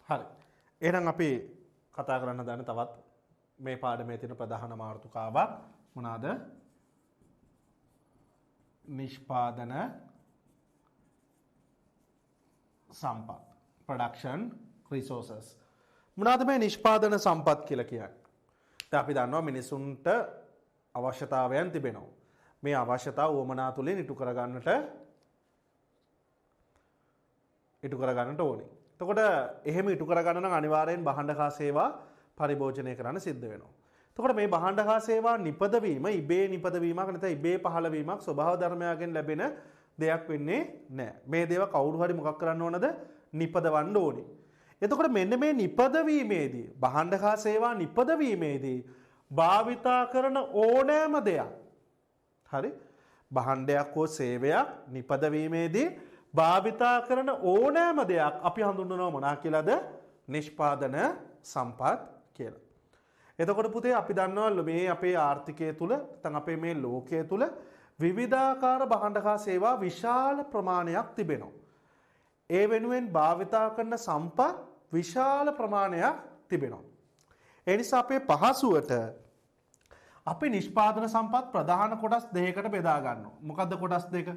හරි. එහෙනම් අපි කතා කරන්න දන්න තවත් මේ පාඩමේ තියෙන ප්‍රධාන මාතෘකාවක් මොනවාද? නිෂ්පාදන සම්පත්. production resources. මොනවාද මේ නිෂ්පාදන සම්පත් කියලා කියන්නේ? දැන් අපි දන්නවා මිනිසුන්ට අවශ්‍යතාවයන් තිබෙනවා. මේ අවශ්‍යතාව උවමනා තුලින් ඉටු කරගන්නට ඕනේ. එතකොට එහෙම ඉටු කරගන්න නම් අනිවාර්යෙන් භාණ්ඩ හා සේවා පරිභෝජනය කරන්න සිද්ධ වෙනවා. එතකොට මේ භාණ්ඩ හා සේවා නිපදවීම ඉබේ නිපදවීමක් නැත්නම් ඉබේ පහළ වීමක් ස්වභාව ධර්මයෙන් ලැබෙන දෙයක් වෙන්නේ නැහැ. මේ දේව කවුරු හරි මොකක් කරන්න ඕනද? නිපදවන්න ඕනේ. එතකොට මෙන්න මේ නිපදවීමේදී භාණ්ඩ හා සේවා නිපදවීමේදී භාවිතා කරන ඕනෑම දෙයක් හරි භාණ්ඩයක් හෝ සේවයක් නිපදවීමේදී භාවිතා කරන ඕනෑම දෙයක් අපි හඳුන්වනවා මොනවා කියලාද? නිෂ්පාදන සම්පත් කියලා. එතකොට පුතේ අපි දන්නවා මේ අපේ ආර්ථිකය තුල නැත්නම් අපේ මේ ලෝකයේ තුල විවිධාකාර භාණ්ඩ හා සේවා විශාල ප්‍රමාණයක් තිබෙනවා. ඒ වෙනුවෙන් භාවිතා කරන සම්පත් විශාල ප්‍රමාණයක් තිබෙනවා. ඒ නිසා අපේ පහසුවට අපි නිෂ්පාදන සම්පත් ප්‍රධාන කොටස් දෙකකට බෙදා ගන්නවා. මොකද්ද කොටස් දෙක?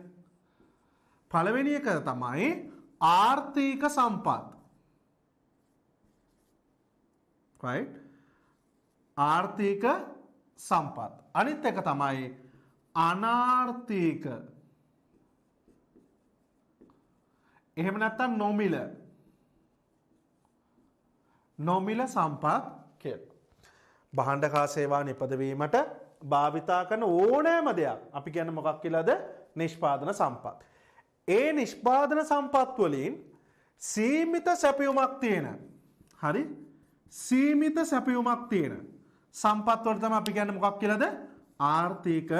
පළවෙනි එක තමයි ආර්ථික සම්පත්. right? ආර්ථික සම්පත්. අනිත් එක තමයි අනාර්ථික. එහෙම නැත්නම් නොමිල සම්පත් කියලා. භාණ්ඩ හා සේවා නිපදවීමට භාවිතා කරන ඕනෑම දෙයක් අපි කියන්නේ මොකක් කියලාද? නිෂ්පාදන සම්පත්. ඒ නිෂ්පාදන සම්පත් වලින් සීමිත සැපයුමක් තියෙන. හරි? සීමිත සැපයුමක් තියෙන සම්පත් වලට තමයි අපි කියන්නේ මොකක් කියලාද? ආර්ථික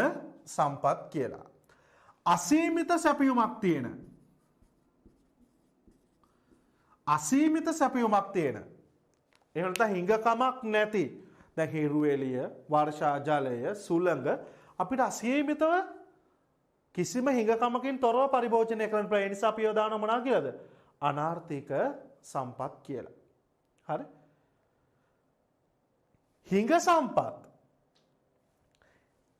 සම්පත් කියලා. අසීමිත සැපයුමක් තියෙන. අසීමිත සැපයුමක් තියෙන. එහෙම නැත්නම් හිඟකමක් නැති. දැන් හිරු එළිය, වර්ෂා ජලය, සුළඟ අපිට අසීමිතව කිසිම හිඟකමකින් තොරව පරිභෝජනය කරන්න පුළුවන්. ඒ නිසා අපි යොදාන මොනවා කියලාද? අනාර්ථික සම්පත් කියලා. හරි? හිඟ සම්පත්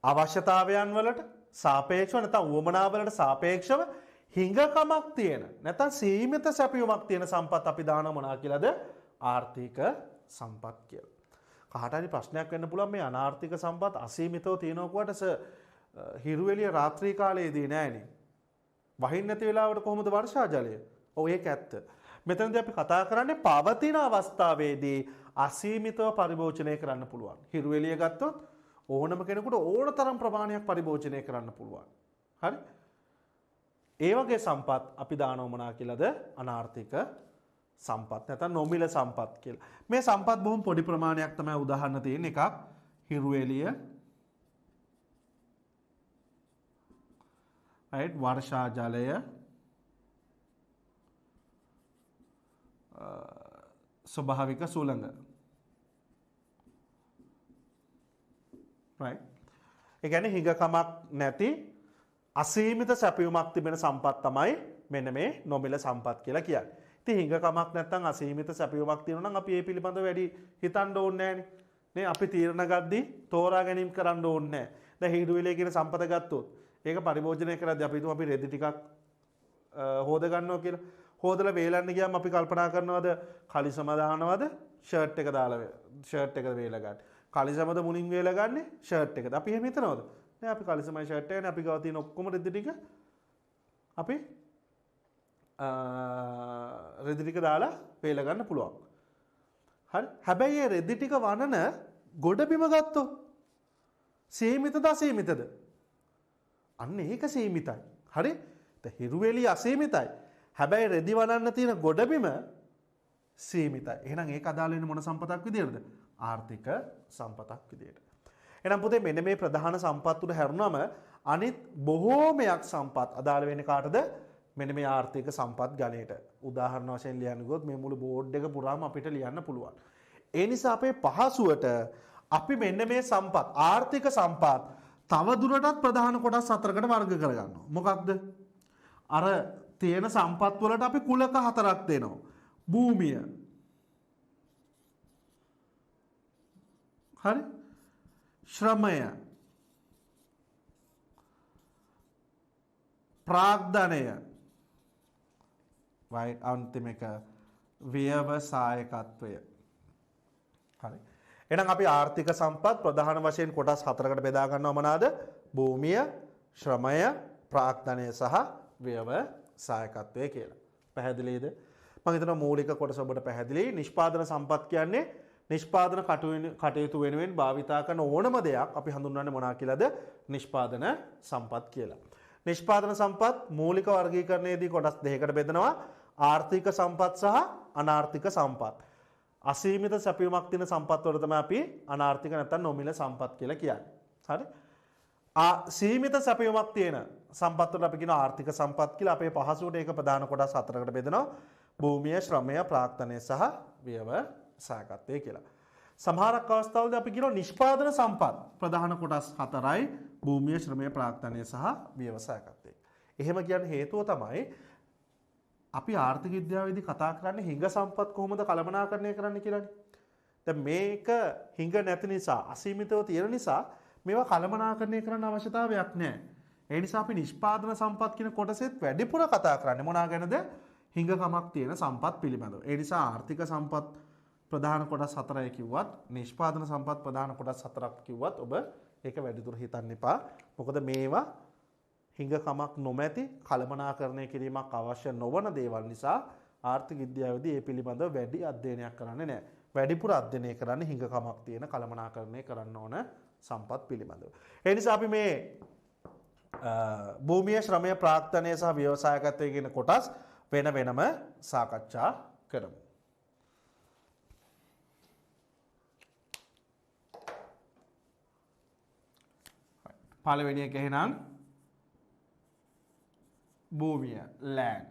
අවශ්‍යතාවයන් වලට සාපේක්ෂව නැත්නම් උවමනා වලට සාපේක්ෂව හිඟකමක් තියෙන නැත්නම් සීමිත සැපයුමක් තියෙන සම්පත් අපි දාන මොනවා කියලාද? ආර්ථික සම්පත් කියලා. කාට හරි ප්‍රශ්නයක් වෙන්න පුළුවන් මේ අනාර්ථික සම්පත් අසීමිතව තියෙනකොට හිරු එළිය රාත්‍රී කාලයේදී නෑනේ. වහින්න නැති වෙලාවට කොහොමද වර්ෂා ජලය? ඔව් ඒක ඇත්ත. මෙතනදී අපි කතා කරන්නේ පවතින අවස්ථාවේදී අසීමිතව පරිභෝජනය කරන්න පුළුවන්. හිරු එළිය ගත්තොත් ඕනම කෙනෙකුට ඕන තරම් ප්‍රමාණයක් පරිභෝජනය කරන්න පුළුවන්. හරි? ඒ වගේ සම්පත් අපි දානව මොනවා කියලාද? අනාර්ථික සම්පත් නැත්නම් නොමිල සම්පත් කියලා. මේ සම්පත් බොහොම පොඩි ප්‍රමාණයක් තමයි උදාහරණ තියෙන එකක් හිරු එළිය right වර්ෂා ජලය ස්වභාවික සුළඟ right ඒ කියන්නේ හිඟකමක් නැති අසීමිත සැපයුමක් තිබෙන සම්පත් තමයි මෙන්න මේ නොමිල සම්පත් කියලා කියන්නේ. ඉතින් හිඟකමක් නැත්නම් අසීමිත සැපයුමක් තියෙනවා නම් අපි ඒ පිළිබඳව වැඩි හිතන්න ඕනේ නැහැනේ. නේ අපි තීරණ ගද්දී තෝරා ගැනීම කරන්න ඕනේ නැහැ. දැන් හිරු එළිය කියන සම්පත ගත්තොත් ඒක පරිභෝජනය කරද්දී අපි හිතමු අපි රෙදි ටිකක් හොද ගන්නවා කියලා. හොදලා වේලන්න ගියාම අපි කල්පනා කරනවද කලිසම දානවද ෂර්ට් එක දාලා ෂර්ට් එක වේලා ගන්න. කලිසමද මුලින් වේලා ගන්නේ ෂර්ට් එකද? අපි එහෙම හිතනවද? නෑ අපි කලිසමයි ෂර්ට් එකනේ අපි ගාව තියෙන ඔක්කොම රෙදි ටික අපි රෙදි ටික දාලා වේලා ගන්න පුළුවන්. හරි? හැබැයි මේ රෙදි ටික වනන ගොඩබිම ගත්තොත් සීමිතද අසීමිතද? අන්න ඒක සීමිතයි. හරි? දැන් හිරු එළිය අසීමිතයි. හැබැයි රෙදි වනන්න තියෙන ගොඩබිම සීමිතයි. එහෙනම් ඒක අදාළ වෙන මොන සම්පතක් විදියටද? ආර්ථික සම්පතක් විදියට. එහෙනම් පුතේ මෙන්න මේ ප්‍රධාන සම්පත් තුන හැරුණම අනිත් බොහෝමයක් සම්පත් අදාළ වෙන්නේ කාටද? මෙන්න මේ ආර්ථික සම්පත් ගණයට. උදාහරණ වශයෙන් ලියන්න ගියොත් මේ මුළු බෝඩ් එක පුරාම අපිට ලියන්න පුළුවන්. ඒ නිසා අපේ පහසුවට අපි මෙන්න මේ සම්පත් ආර්ථික සම්පත් තව දුරටත් ප්‍රධාන කොටස් හතරකට වර්ග කරගන්නවා. මොකක්ද? අර තියෙන සම්පත් වලට අපි කුලක හතරක් දෙනවා. භූමිය, හරි ශ්‍රමය ප්‍රාග්ධනය right අන්තිම එක ව්‍යවසායකත්වය හරි එහෙනම් අපි ආර්ථික සම්පත් ප්‍රධාන වශයෙන් කොටස් හතරකට බෙදා ගන්නවා මොනවාද භූමිය ශ්‍රමය ප්‍රාග්ධනය සහ ව්‍යවසායකත්වය කියලා පැහැදිලිද මම හිතනවා මූලික කොටස ඔබට පැහැදිලි නිෂ්පාදන සම්පත් කියන්නේ නිෂ්පාදන කටයුතු වෙනුවෙන් භාවිතා කරන ඕනම දෙයක් අපි හඳුන්වන්නේ මොනවා කියලාද නිෂ්පාදන සම්පත් කියලා නිෂ්පාදන සම්පත් මූලික වර්ගීකරණයේදී කොටස් දෙකකට බෙදනවා ආර්ථික සම්පත් සහ අනාර්ථික සම්පත්. අසීමිත සැපයුමක් තියෙන සම්පත් වල තමයි අපි අනාර්ථික නැත්නම් නොමිල සම්පත් කියලා කියන්නේ. හරි? සීමිත සැපයුමක් තියෙන සම්පත් වල අපි කියන ආර්ථික සම්පත් කියලා අපේ පහසුවට ඒක ප්‍රධාන කොටස් හතරකට බෙදනවා. භූමිය, ශ්‍රමය, ප්‍රාග්ධනය සහ ව්‍යවසායකත්වය කියලා. සමහරක් අවස්ථාවලදී අපි කියනවා නිෂ්පාදන සම්පත් ප්‍රධාන කොටස් හතරයි භූමිය, ශ්‍රමය, ප්‍රාග්ධනය සහ ව්‍යවසායකත්වය. එහෙම කියන හේතුව තමයි අපි ආර්ථික විද්‍යාවේදී කතා කරන්නේ හිඟ සම්පත් කොහොමද කළමනාකරණය කරන්න කියලානේ. දැන් මේක හිඟ නැති නිසා අසීමිතව තියෙන නිසා මේවා කළමනාකරණය කරන්න අවශ්‍යතාවයක් නැහැ. ඒ නිසා අපි නිෂ්පාදන සම්පත් කියන කොටසෙත් වැඩිපුර කතා කරන්නේ මොනවා ගැනද? හිඟකමක් තියෙන සම්පත් පිළිබඳව. ඒ නිසා ආර්ථික සම්පත් ප්‍රධාන කොටස් හතරයි කිව්වත් නිෂ්පාදන සම්පත් ප්‍රධාන කොටස් හතරක් කිව්වත් ඔබ ඒක වැඩිදුර හිතන්න එපා. මොකද මේවා හිඟකමක් නොමැති කළමනාකරණය කිරීමක් අවශ්‍ය නොවන දේවල් නිසා ආර්ථික විද්‍යාවේදී මේ පිළිබඳව වැඩි අධ්‍යයනයක් කරන්නේ නැහැ. වැඩිපුර අධ්‍යයනය කරන්නේ හිඟකමක් තියෙන කළමනාකරණය කරන්න ඕන සම්පත් පිළිබඳව. ඒ නිසා අපි මේ භූමිය ශ්‍රමය ප්‍රාග්ධනය සහ ව්‍යවසායකත්වය කියන කොටස් වෙන වෙනම සාකච්ඡා කරමු. පළවෙනි එක එහෙනම් භූමිය land.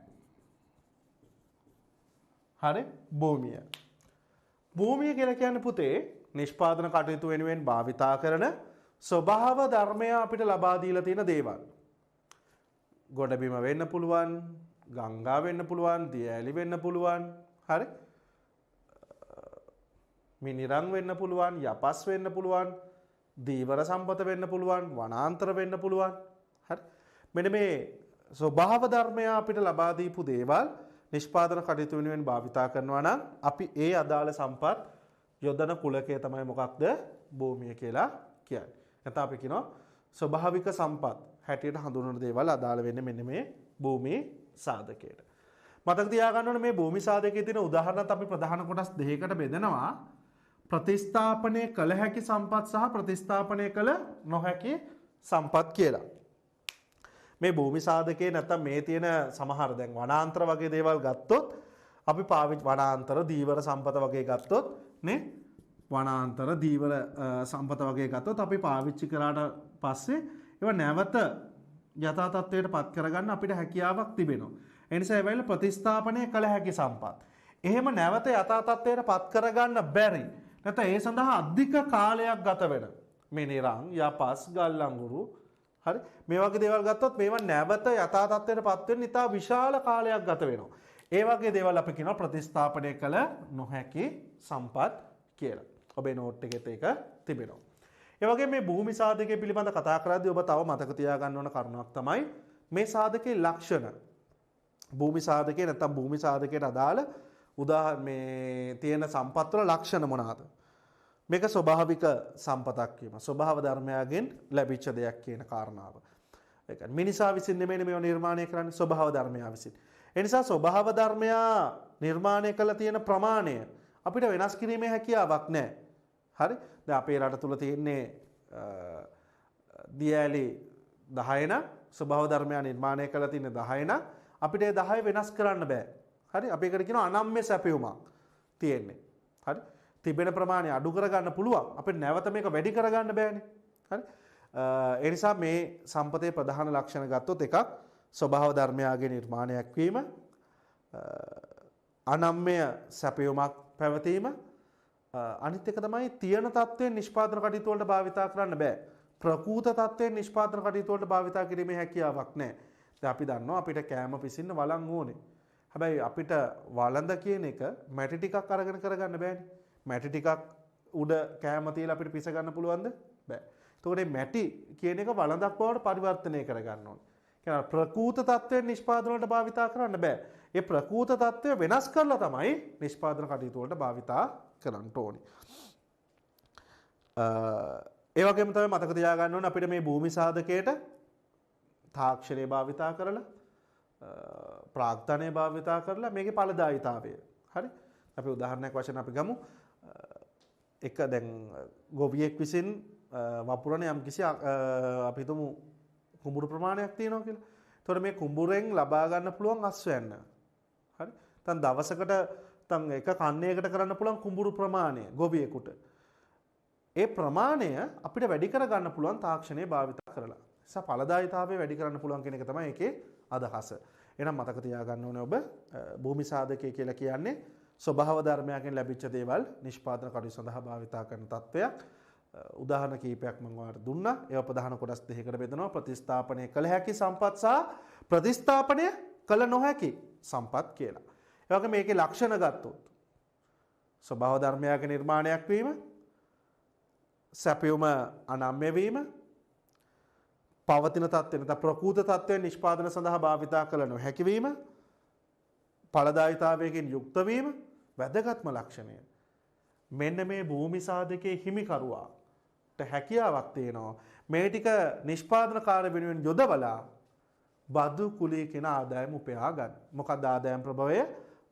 හරි භූමිය. භූමිය කියලා කියන්නේ පුතේ නිෂ්පාදන කටයුතු වෙනුවෙන් භාවිතා කරන ස්වභාව ධර්මය අපිට ලබා දීලා තියෙන දේවල්. ගොඩබිම වෙන්න පුළුවන්, ගංගා වෙන්න පුළුවන්, දියඇලි වෙන්න පුළුවන්. හරි? මිනිරන් වෙන්න පුළුවන්, යපස් වෙන්න පුළුවන්, දීවර සම්පත වෙන්න පුළුවන්, වනාන්තර වෙන්න පුළුවන්. හරි? මෙන්න මේ ස්වභාව ධර්මය අපිට ලබා දීපු දේවල් නිෂ්පාදන කටයුතු වෙනුවෙන් භාවිතා කරනවා නම් අපි ඒ අදාළ සම්පත් යොදන කුලකය තමයි මොකක්ද? භූමිය කියලා කියන්නේ. නැත්නම් අපි කියනවා ස්වභාවික සම්පත් හැටියට හඳුන්වන දේවල් අදාළ වෙන්නේ මෙන්න මේ භූමි සාධකයට. මතක තියාගන්න ඕනේ මේ භූමි සාධකයේ තියෙන උදාහරණත් අපි ප්‍රධාන කොටස් දෙකකට බෙදනවා. ප්‍රතිස්ථාපනය කළ හැකි සම්පත් සහ ප්‍රතිස්ථාපනය කළ නොහැකි සම්පත් කියලා. මේ භූමි සාධකයේ නැත්තම් මේ තියෙන සමහර දැන් වනාන්තර වගේ දේවල් ගත්තොත් අපි පාවිච්චි වනාන්තර දීවර සම්පත වගේ ගත්තොත් නේ වනාන්තර දීවර සම්පත වගේ ගත්තොත් අපි පාවිච්චි කරාට පස්සේ ඒවා නැවත යථා තත්ත්වයට පත් කරගන්න අපිට හැකියාවක් තිබෙනවා. ඒ නිසා ඒවල ප්‍රතිස්ථාපනය කළ හැකි සම්පත්. එහෙම නැවත යථා තත්ත්වයට පත් කරගන්න බැරි. නැත්නම් ඒ සඳහා අධික කාලයක් ගත වෙන මිනිරන්, යපස්, ගල් අඟුරු හරි මේ වගේ දේවල් ගත්තොත් මේවා නැවත යථා තත්ත්වයට පත් වෙන්න ඉතා විශාල කාලයක් ගත වෙනවා. ඒ වගේ දේවල් අපි කියනවා ප්‍රතිස්ථාපනය කළ නොහැකි සම්පත් කියලා. ඔබේ නෝට් එකෙත් ඒක තිබෙනවා. ඒ වගේ මේ භූමි සාධකයේ පිළිබඳ කතා කරද්දී ඔබ තව මතක තියාගන්න ඕන කරුණක් තමයි මේ සාධකයේ ලක්ෂණ. භූමි සාධකයේ නැත්නම් භූමි සාධකයට අදාළ මේ තියෙන සම්පත් වල ලක්ෂණ මොනවාද? මේක ස්වභාවික සම්පතක් වීම. ස්වභාව ධර්මයෙන් ලැබිච්ච දෙයක් කියන කාරණාව. ඒ කියන්නේ මිනිසා විසින් නෙමෙයි මේව නිර්මාණය කරන්නේ ස්වභාව ධර්මයා විසින්. ඒ නිසා ස්වභාව ධර්මයා නිර්මාණය කළ තියෙන ප්‍රමාණය අපිට වෙනස් කිරීමේ හැකියාවක් නැහැ. හරි? දැන් අපේ රට තුල තියෙන්නේ දියඇලි 10 නම් ස්වභාව ධර්මයා නිර්මාණය කළ තියෙන 10 නම් අපිට ඒ 10 වෙනස් කරන්න බෑ. හරි? අපි ඒකට කියනවා අනම්‍ය සැපයුමක් තියෙන්නේ. හරි? තිබෙන ප්‍රමාණය අඩු කරගන්න පුළුවන්. අපිට නැවත මේක වැඩි කරගන්න බෑනේ. හරි? ඒ නිසා මේ සම්පතේ ප්‍රධාන ලක්ෂණ ගත්තොත් එකක් ස්වභාව ධර්මයාගේ නිර්මාණයක් වීම, අනම්‍ය සැපයුමක් පැවතීම, අනිත් එක තමයි තියෙන තත්ත්වයෙන් නිෂ්පාදන කටයුතු වලට භාවිතා කරන්න බෑ. ප්‍රකූත තත්ත්වයෙන් නිෂ්පාදන කටයුතු වලට භාවිතා කිරීමේ හැකියාවක් නැහැ. දැන් අපි දන්නවා අපිට කෑම පිසින්න වලං ඕනේ. හැබැයි අපිට වළඳ කියන එක මැටි ටිකක් අරගෙන කරගන්න බෑනේ. මැටි ටිකක් උඩ කෑම තියලා අපිට පිස ගන්න පුළුවන්ද? බෑ. එතකොට මේ මැටි කියන එක වළඳක් බවට පරිවර්තනය කර ගන්න ඕනේ. කියන ප්‍රකූත තත්ත්වයෙන් නිෂ්පාදන වලට භාවිතා කරන්න බෑ. ඒ ප්‍රකූත තත්ත්වය වෙනස් කරලා තමයි නිෂ්පාදන කටයුතු වලට භාවිතා කරන්න ඕනේ. ඒ වගේම තමයි මතක තියාගන්න ඕනේ අපිට මේ භූමි සාධකයට තාක්ෂණය භාවිතා කරලා ප්‍රාග්ධනය භාවිතා කරලා මේකේ ඵලදායීතාවය. හරි? අපි උදාහරණයක් වශයෙන් අපි ගමු. එක දැන් ගොවියෙක් විසින් වපුරන යම්කිසි අපි හිතමු කුඹුරු ප්‍රමාණයක් තියෙනවා කියලා. එතකොට මේ කුඹුරෙන් ලබා ගන්න පුළුවන් අස්වැන්න. හරි? දැන් දවසකට දැන් එක කන්නයකට කරන්න පුළුවන් කුඹුරු ප්‍රමාණය ගොවියෙකුට. ඒ ප්‍රමාණය අපිට වැඩි කර ගන්න පුළුවන් තාක්ෂණය භාවිත කරලා. නිසා ඵලදායීතාවය වැඩි කරන්න පුළුවන් කියන එක තමයි ඒකේ අදහස. එහෙනම් මතක තියාගන්න ඕනේ ඔබ භූමි සාධකය කියලා කියන්නේ ස්වභාව ධර්මයන්ගෙන් ලැබිච්ච දේවල් නිෂ්පාදන කටයුතු සඳහා භාවිතා කරන තත්වයක්. උදාහරණ කීපයක් මම ඔයාලට දුන්නා. ඒවා ප්‍රධාන කොටස් දෙකකට බෙදනවා. ප්‍රතිස්ථාපනය කළ හැකි සම්පත් සහ ප්‍රතිස්ථාපනය කළ නොහැකි සම්පත් කියලා. ඒ වගේම මේකේ ලක්ෂණ ගත්තොත් ස්වභාව ධර්මයන්ගේ නිර්මාණයක් වීම, සැපයුම අනම්‍ය වීම, පවතින තත්ත්වෙ නැත්නම් ප්‍රකූත තත්ත්වයෙන් නිෂ්පාදන සඳහා භාවිතා කළ නොහැකි වීම, ඵලදායීතාවයකින් යුක්ත වීම වැදගත්ම ලක්ෂණය. මෙන්න මේ භූමි සාධකයේ හිමිකරුවාට හැකියාවක් තියෙනවා මේ ටික නිෂ්පාදන කාර්ය වෙනුවෙන් යොදවලා බදු කුලී කියන ආදායම උපයා ගන්න. මොකක්ද ආදායම් ප්‍රභවය?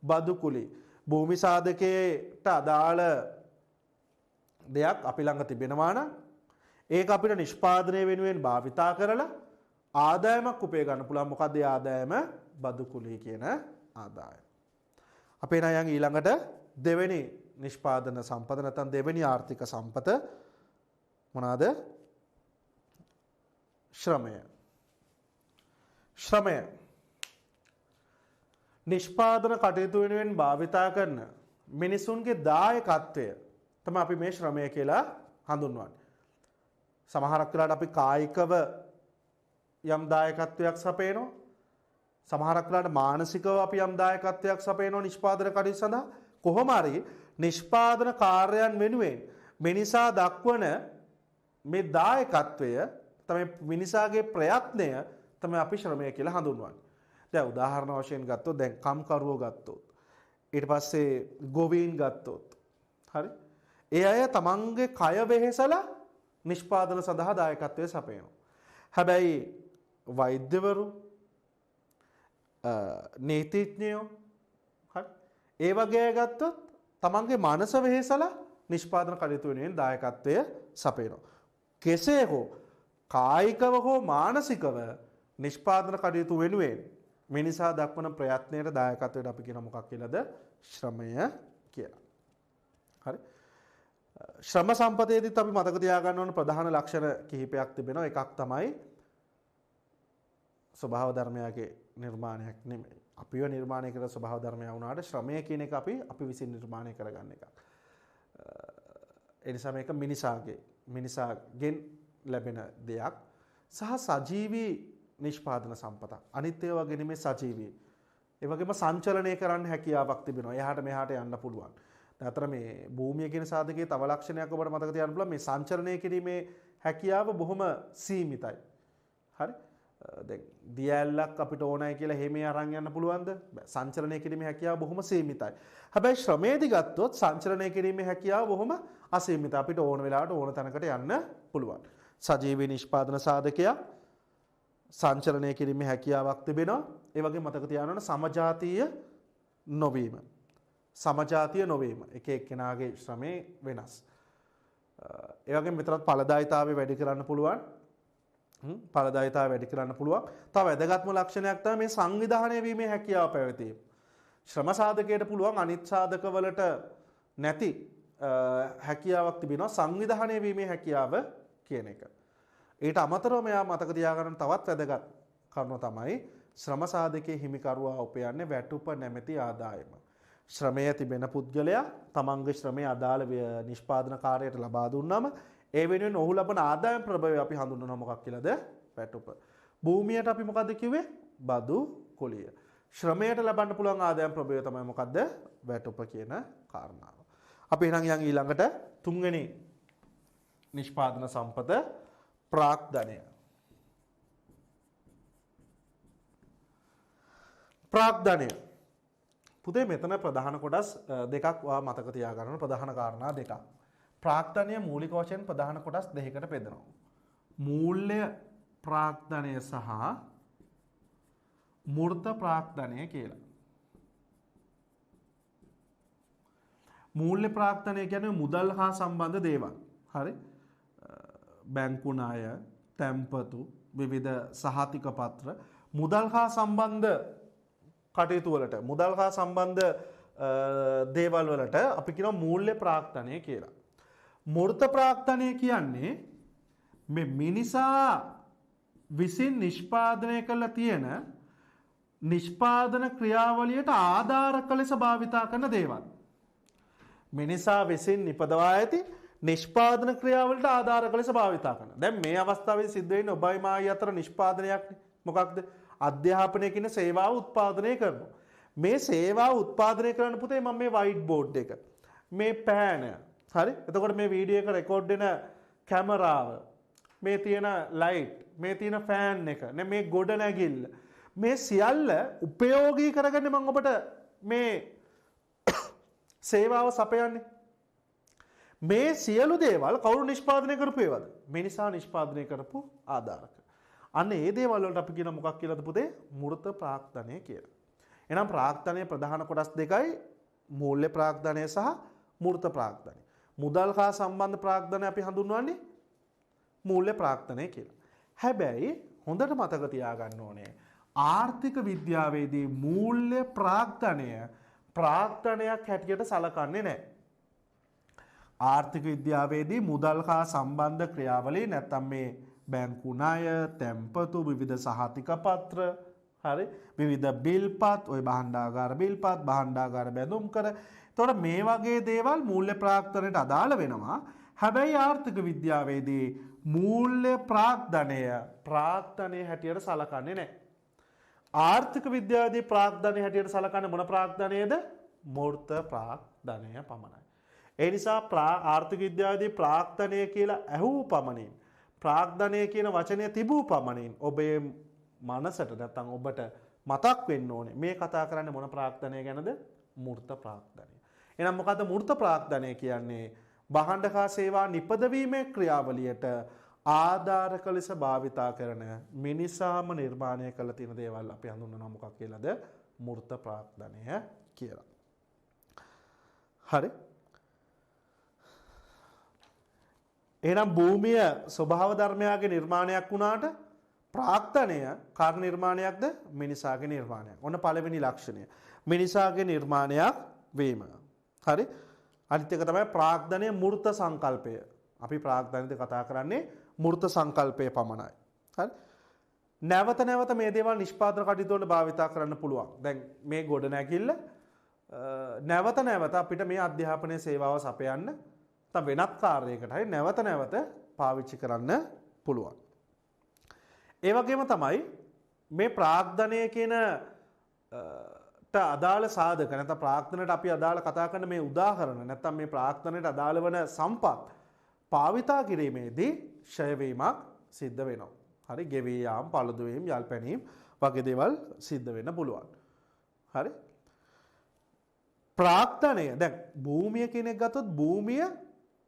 බදු කුලී. භූමි සාධකයට අදාළ දෙයක් අපි ළඟ තිබෙනවා නම් ඒක අපිට නිෂ්පාදනය වෙනුවෙන් භාවිතා කරලා ආදායමක් උපය ගන්න පුළුවන්. මොකක්ද ඒ ආදායම? බදු කුලී කියන ආදායම. අපේ නයන් ඊළඟට දෙවෙනි නිෂ්පාදන සම්පත නැත්නම් දෙවෙනි ආර්ථික සම්පත මොනවාද? ශ්‍රමය. ශ්‍රමය නිෂ්පාදන කටයුතු වෙනුවෙන් භාවිතා කරන මිනිසුන්ගේ දායකත්වය තමයි අපි මේ ශ්‍රමය කියලා හඳුන්වන්නේ. සමහරක් වෙලාවට අපි කායිකව යම් දායකත්වයක් සපයනවා. සමහරක් වෙලාවට මානසිකව අපි යම් දායකත්වයක් සපයනවා නිෂ්පාදන කටයුතු සඳහා. කොහොම හරි නිෂ්පාදන කාර්යයන් වෙනුවෙන් මිනිසා දක්වන මේ දායකත්වය තමයි මිනිසාගේ ප්‍රයත්නය තමයි අපි ශ්‍රමය කියලා හඳුන්වන්නේ. දැන් උදාහරණ වශයෙන් ගත්තොත් දැන් කම්කරුවෝ ගත්තොත් ඊට පස්සේ ගොවීන් ගත්තොත් හරි ඒ අය තමන්ගේ කය වෙහෙසලා නිෂ්පාදන සඳහා දායකත්වය සපයනවා. හැබැයි වෛද්‍යවරු නීතිඥයෝ හරි ඒ වගේ ගත්තොත් තමන්ගේ මනස වෙහෙසලා නිෂ්පාදන කටයුතු වෙනුවෙන් දායකත්වය සපයනවා. කෙසේ හෝ කායිකව හෝ මානසිකව නිෂ්පාදන කටයුතු වෙනුවෙන් මිනිසා දක්වන ප්‍රයත්නයට දායකත්වයට අපි කියන මොකක් කියලාද? ශ්‍රමය කියලා. හරි. ශ්‍රම සම්පතේදීත් අපි මතක තියාගන්න ඕන ප්‍රධාන ලක්ෂණ කිහිපයක් තිබෙනවා. එකක් තමයි ස්වභාව ධර්මයගේ නිර්මාණයක් නෙමෙයි. අපිව නිර්මාණය කරන ස්වභාව ධර්මය වුණාට ශ්‍රමය කියන එක අපි විසින් නිර්මාණය කරගන්න එකක්. ඒ නිසා මේක මිනිසාගෙන් ලැබෙන දෙයක් සහ සජීවී නිෂ්පාදන සම්පතක්. අනිත් ඒවා වගේ නෙමෙයි සජීවී. ඒ වගේම සංචලනය කරන්න හැකියාවක් තිබෙනවා. එහාට මෙහාට යන්න පුළුවන්. අතර මේ භූමිය කියන සාධකයේ තව ලක්ෂණයක් ඔබට මතක තියාගන්න පුළුවන්. මේ සංචලනය කිරීමේ හැකියාව බොහොම සීමිතයි. හරි? දැන් දියැලක් අපිට ඕනයි කියලා හැමේ අරන් යන්න පුළුවන්ද? සංචලනය කිරීමේ හැකියාව බොහොම සීමිතයි. හැබැයි ශ්‍රමයේදී ගත්තොත් සංචලනය කිරීමේ හැකියාව බොහොම අසීමිතයි. අපිට ඕන වෙලාවට ඕන තැනකට යන්න පුළුවන්. සජීවී නිෂ්පාදන සාධකයක් සංචලනය කිරීමේ හැකියාවක් තිබෙනවා. ඒ වගේ මතක තියාගන්න සමජාතීය නොවීම. සමජාතීය නොවීම. එක එක්කෙනාගේ ශ්‍රමයේ වෙනස්. ඒ වගේම විතරක් ඵලදායීතාවය වැඩි කරන්න පුළුවන්. ඵලදායීතාවය වැඩි කරන්න පුළුවන්. තව වැදගත්ම ලක්ෂණයක් තමයි මේ සංවිධානය වීමේ හැකියාව පැවතීම. ශ්‍රම සාධකයට පුළුවන් අනිත් සාධකවලට නැති හැකියාවක් තිබෙනවා සංවිධානය වීමේ හැකියාව කියන එක. ඊට අමතරව මෙයා මතක තියාගන්න තවත් වැදගත් කරුණ තමයි ශ්‍රම සාධකයේ හිමිකරුවා උපයන්නේ වැටුප නැමැති ආදායම. ශ්‍රමය තිබෙන පුද්ගලයා තමන්ගේ ශ්‍රමයේ අදාළ නිෂ්පාදන කාර්යයට ලබා දුන්නම ඒ වෙනුවෙන් ඔහු ලබන ආදායම් ප්‍රභවය අපි හඳුන්වනවා මොකක් කියලාද? වැටුප. භූමියට අපි මොකද්ද කිව්වේ? බදු කුලිය. ශ්‍රමයට ලබන්න පුළුවන් ආදායම් ප්‍රභවය තමයි මොකද්ද? වැටුප කියන කාරණාව. අපි එහෙනම් යන් ඊළඟට තුන්වෙනි නිෂ්පාදන සම්පත ප්‍රාග්ධනය. ප්‍රාග්ධනය පුතේ මෙතන ප්‍රධාන කොටස් දෙකක් ඔයා මතක තියාගන්න ප්‍රධාන කාරණා දෙකක්. ප්‍රාග්ධනය මූලික වශයෙන් ප්‍රධාන කොටස් දෙකකට බෙදෙනවා. මූල්‍ය ප්‍රාග්ධනය සහ මූර්ත ප්‍රාග්ධනය කියලා. මූල්‍ය ප්‍රාග්ධනය කියන්නේ මුදල් හා සම්බන්ධ දේවල්. හරි? බැංකු ණය, තැන්පතු, විවිධ සහතික පත්‍ර, මුදල් හා සම්බන්ධ කටයුතු වලට, මුදල් හා සම්බන්ධ දේවල් වලට අපි කියනවා මූල්‍ය ප්‍රාග්ධනය කියලා. මූර්ත ප්‍රාග්ධනය කියන්නේ මේ මිනිසා විසින් නිෂ්පාදනය කරලා තියෙන නිෂ්පාදන ක්‍රියාවලියට ආධාරක ලෙස භාවිතා කරන දේවල්. මිනිසා විසින් නිපදවා ඇති නිෂ්පාදන ක්‍රියාවලට ආධාරක ලෙස භාවිතා කරන. දැන් මේ අවස්ථාවේ සිද්ධ වෙන්නේ ඔබයි මායි අතර නිෂ්පාදනයක් නේ. මොකක්ද? අධ්‍යාපනය කියන සේවාව උත්පාදනය කරනවා. මේ සේවාව උත්පාදනය කරන්න පුතේ මම මේ වයිට් බෝඩ් එක, මේ පෑන, හරි? එතකොට මේ වීඩියෝ එක රෙකෝඩ් වෙන කැමරාව, මේ තියෙන ලයිට්, මේ තියෙන ෆෑන් එක, මේ ගොඩ නැගිල්ල, මේ සියල්ල උපයෝගී කරගන්න මම ඔබට මේ සේවාව සපයන්නේ. මේ සියලු දේවල් කවුරු නිෂ්පාදනය කරපු ඒවාද? මිනිසා නිෂ්පාදනය කරපු ආධාරක. අන්න ඒ දේවල් වලට අපි කියන මොකක් කියලාද පුතේ? මූර්ත ප්‍රාග්ධනය කියලා. එහෙනම් ප්‍රාග්ධනයේ ප්‍රධාන කොටස් දෙකයි මූල්‍ය ප්‍රාග්ධනය සහ මූර්ත ප්‍රාග්ධනය. මුදල් හා සම්බන්ධ ප්‍රාග්ධනය අපි හඳුන්වන්නේ මූල්‍ය ප්‍රාග්ධනය කියලා. හැබැයි හොඳට මතක තියාගන්න ඕනේ ආර්ථික විද්‍යාවේදී මූල්‍ය ප්‍රාග්ධනය ප්‍රාග්ධනයක් හැටියට සලකන්නේ නැහැ. ආර්ථික විද්‍යාවේදී මුදල් හා සම්බන්ධ ක්‍රියාවලිය නැත්තම් මේ බැංකු ණය, තැන්පතු, විවිධ සහතික පත්‍ර, හරි? විවිධ බිල්පත්, ওই භාණ්ඩාගාර බිල්පත්, භාණ්ඩාගාර බැඳුම් කර. එතකොට මේ වගේ දේවල් මූල්‍ය ප්‍රාග්ධනයට අදාළ වෙනවා. හැබැයි ආර්ථික විද්‍යාවේදී මූල්‍ය ප්‍රාග්ධනය ප්‍රාග්ධනයේ හැටියට සලකන්නේ නැහැ. ආර්ථික විද්‍යාවේදී ප්‍රාග්ධනයේ හැටියට සලකන්නේ මොන ප්‍රාග්ධනයේද? මූර්ත ප්‍රාග්ධනය පමණයි. ඒ නිසා ආර්ථික විද්‍යාවේදී ප්‍රාග්ධනය කියලා ඇහූ පමණින්, ප්‍රාග්ධනය කියන වචනය තිබූ පමණින් ඔබේ මනසට නැත්නම් ඔබට මතක් වෙන්න ඕනේ මේ කතා කරන්නේ මොන ප්‍රාග්ධනය ගැනද? මූර්ත ප්‍රාග්ධනය. එහෙනම් මොකද්ද මූර්ත ප්‍රාග්ධනය කියන්නේ? භාණ්ඩ හා සේවා නිපදවීමේ ක්‍රියාවලියට ආධාරක ලෙස භාවිතා කරන මිනිසාම නිර්මාණය කළ තියෙන දේවල් අපි හඳුන්වනවා මොකක් කියලාද? මූර්ත ප්‍රාග්ධනය කියලා. හරි? එහෙනම් භූමිය ස්වභාව ධර්මයාගේ නිර්මාණයක් වුණාට ප්‍රාග්ධනය කාර නිර්මාණයක්ද? මිනිසාගේ නිර්මාණයක්. ඔන්න පළවෙනි ලක්ෂණය. මිනිසාගේ නිර්මාණයක් වීම. හරි? අනිත් එක තමයි ප්‍රාග්ධනයේ මූර්ත සංකල්පය. අපි ප්‍රාග්ධනයේද කතා කරන්නේ මූර්ත සංකල්පය පමණයි. හරි? නැවත නැවත මේ දේවල් නිෂ්පාදන කටයුතු වලට භාවිතා කරන්න පුළුවන්. දැන් මේ ගොඩ නැගිල්ල නැවත නැවත අපිට මේ අධ්‍යාපනයේ සේවාව සපයන්න වෙනත් කාර්යයකට හරි නැවත නැවත පාවිච්චි කරන්න පුළුවන්. ඒ වගේම තමයි මේ ප්‍රාග්ධනය කියන අදාළ සාධක නැත්නම් ප්‍රාග්ධනයට අපි අදාළ කතා කරන මේ උදාහරණ නැත්නම් මේ ප්‍රාග්ධනයට අදාළ වන සම්පත් භාවිතා කිරීමේදී ක්ෂය වීමක් සිද්ධ වෙනවා. හරි? ගෙවී යාම, පළුදු වීම, යල් පැනීම වගේ දේවල් සිද්ධ වෙන්න පුළුවන්. හරි? ප්‍රාග්ධනය දැන් භූමිය කියන එක ගත්තොත්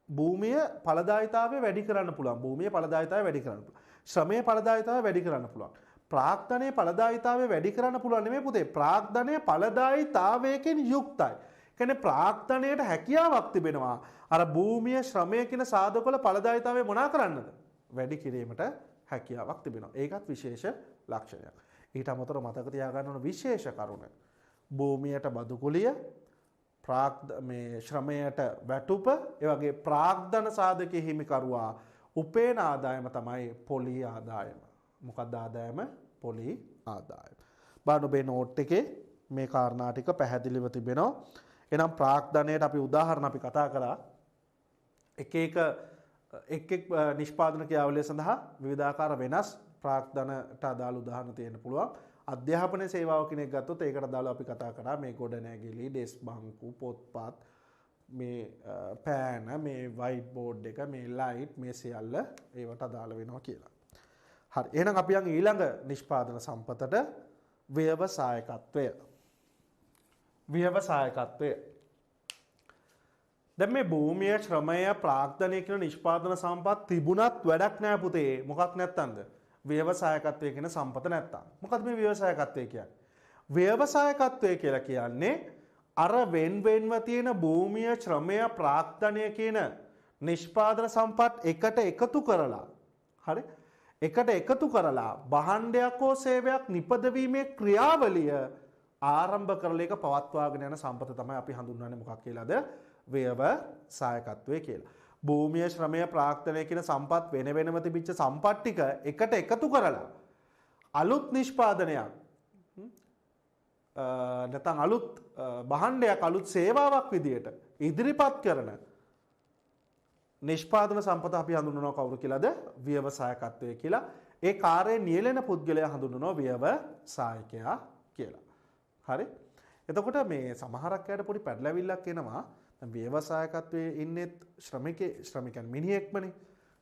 භූමිය ඵලදායීතාවය වැඩි කරන්න පුළුවන්. භූමියේ ඵලදායීතාවය වැඩි කරන්න පුළුවන්. ශ්‍රමයේ ඵලදායීතාවය වැඩි කරන්න පුළුවන්. ප්‍රාග්ධනයේ ඵලදායීතාවය වැඩි කරන්න පුළුවන් නෙමෙයි පුතේ. ප්‍රාග්ධනය ඵලදායීතාවයකින් යුක්තයි. කියන්නේ ප්‍රාග්ධනයට හැකියාවක් තිබෙනවා. අර භූමිය ශ්‍රමය කියන සාධකවල ඵලදායීතාවය මොනා කරන්නද? වැඩි කිරීමට හැකියාවක් තිබෙනවා. ඒකත් විශේෂ ලක්ෂණයක්. ඊට අමතරව මතක තියාගන්න ඕන විශේෂ කරුණ. භූමියට බදු කුලිය, මේ ශ්‍රමයට වැටුප, ඒ වගේ ප්‍රාග්ධන සාධකයේ හිමිකරුවා උපේන ආදායම තමයි පොලි ආදායම. මොකක්ද ආදායම? පොලි ආදායම. බලන්න ඔබේ නෝට් එකේ මේ කාරණා ටික පැහැදිලිව තිබෙනවා. එහෙනම් ප්‍රාග්ධනයට අපි උදාහරණ අපි කතා කරා. එක නිෂ්පාදන ක්‍රියාවලිය සඳහා විවිධාකාර වෙනස් ප්‍රාග්ධනට අදාළ උදාහරණ තියෙන්න පුළුවන්. අධ්‍යාපන සේවාව කෙනෙක් ගත්තොත් ඒකට අදාළව අපි කතා කරා මේ ගොඩනැගිලි, ඩෙස්ක් බංකු, පොත්පත්, මේ පෑන මේ වයිට් බෝඩ් එක මේ ලයිට් මේ සියල්ල ඒවට අදාළ වෙනවා කියලා. හරි. එහෙනම් අපි යන් ඊළඟ නිෂ්පාදන සම්පතට ව්‍යවසායකත්වය. ව්‍යවසායකත්වය. දැන් මේ භූමිය ශ්‍රමය ප්‍රාග්ධනය කියන නිෂ්පාදන සම්පත් තිබුණත් වැඩක් නෑ පුතේ. මොකක් නැත්තන්ද? ව්‍යවසායකත්වය කියන සම්පත නැත්තම්. මොකද්ද මේ ව්‍යවසායකත්වය කියන්නේ? ව්‍යවසායකත්වය කියලා කියන්නේ අර වෙන්වෙන්ව තියෙන භූමිය ශ්‍රමය ප්‍රාග්ධනය කියන නිෂ්පාදන සම්පත් එකට එකතු කරලා හරි එකට එකතු කරලා භාණ්ඩයක් හෝ සේවයක් නිපදවීමේ ක්‍රියාවලිය ආරම්භ කරලා ඒක පවත්වාගෙන යන සම්පත තමයි අපි හඳුන්වන්නේ මොකක් කියලාද? ව්‍යවසායකත්වය කියලා. භූමිය ශ්‍රමය ප්‍රාග්ධනය කියන සම්පත් වෙන වෙනම තිබිච්ච සම්පත් ටික එකට එකතු කරලා අලුත් නිෂ්පාදනයක් නැත්නම් අලුත් භාණ්ඩයක් අලුත් සේවාවක් විදියට ඉදිරිපත් කරන නිෂ්පාදන සම්පත අපි හඳුන්වනවා කවුරු කියලාද? ව්‍යවසායකත්වය කියලා. ඒ කාර්යයේ නියැලෙන පුද්ගලයා හඳුන්වනවා ව්‍යවසායකයා කියලා. හරි? එතකොට මේ සමහරක් අයට පොඩි පැටලවිල්ලක් එනවා. දැන් ව්‍යවසායකත්වයේ ඉන්නෙත් ශ්‍රමිකයන් මිනිහෙක්මනේ.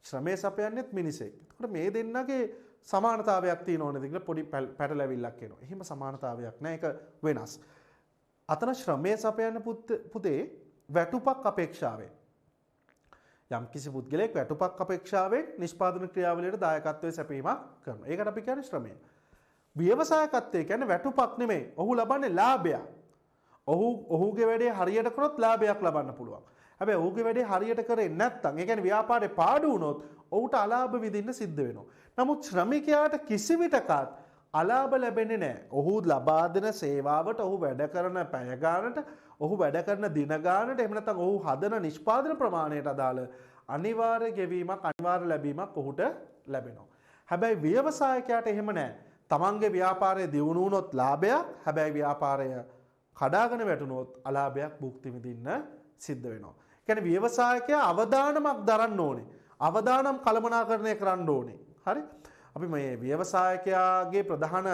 ශ්‍රමයේ සපයන්නෙත් මිනිසෙක්. එතකොට මේ දෙන්නගේ සමානතාවයක් තියෙනවනේ කියලා පොඩි පැටලවිල්ලක් එනවා. එහෙම සමානතාවයක් නෑ. ඒක වෙනස්. අතන ශ්‍රමයේ සපයන්න පුතේ වැටුපක් අපේක්ෂාවෙන් යම් කිසි පුද්ගලයෙක් වැටුපක් අපේක්ෂාවෙන් නිෂ්පාදන ක්‍රියාවලියට දායකත්වයේ සැපීමක් කරනවා. ඒකට අපි කියන්නේ ශ්‍රමය. ව්‍යවසායකත්වය කියන්නේ වැටුපක් නෙමෙයි. ඔහු ලබන්නේ ලාභයක්. ඔහුගේ වැඩේ හරියට කරොත් ලාභයක් ලබන්න පුළුවන්. හැබැයි ඔහුගේ වැඩේ හරියට කරේ නැත්නම් ඒ කියන්නේ ව්‍යාපාරේ පාඩු වුණොත් ඔහුට අලාභ විඳින්න සිද්ධ වෙනවා. නමුත් ශ්‍රමිකයාට කිසි විටකත් අලාභ ලැබෙන්නේ නැහැ. ඔහු ලබා දෙන සේවාවට ඔහු වැඩ කරන පැය ගානට ඔහු වැඩ කරන දින ගානට එහෙම නැත්නම් ඔහු හදන නිෂ්පාදන ප්‍රමාණයට අදාළ අනිවාර්ය ගෙවීමක් අනිවාර්ය ලැබීමක් ඔහුට ලැබෙනවා. හැබැයි ව්‍යවසායකයාට එහෙම නැහැ. තමන්ගේ ව්‍යාපාරය දියුණු වුණොත් ලාභයක්, හැබැයි ව්‍යාපාරය කඩාගෙන වැටුණොත් අලාභයක් භුක්ති විඳින්න සිද්ධ වෙනවා. ඒ කියන්නේ ව්‍යවසායකයා අවදානමක් දරන්න ඕනේ. අවදානම් කළමනාකරණය කරන්න ඕනේ. හරි? අපි මේ ව්‍යවසායකයාගේ ප්‍රධාන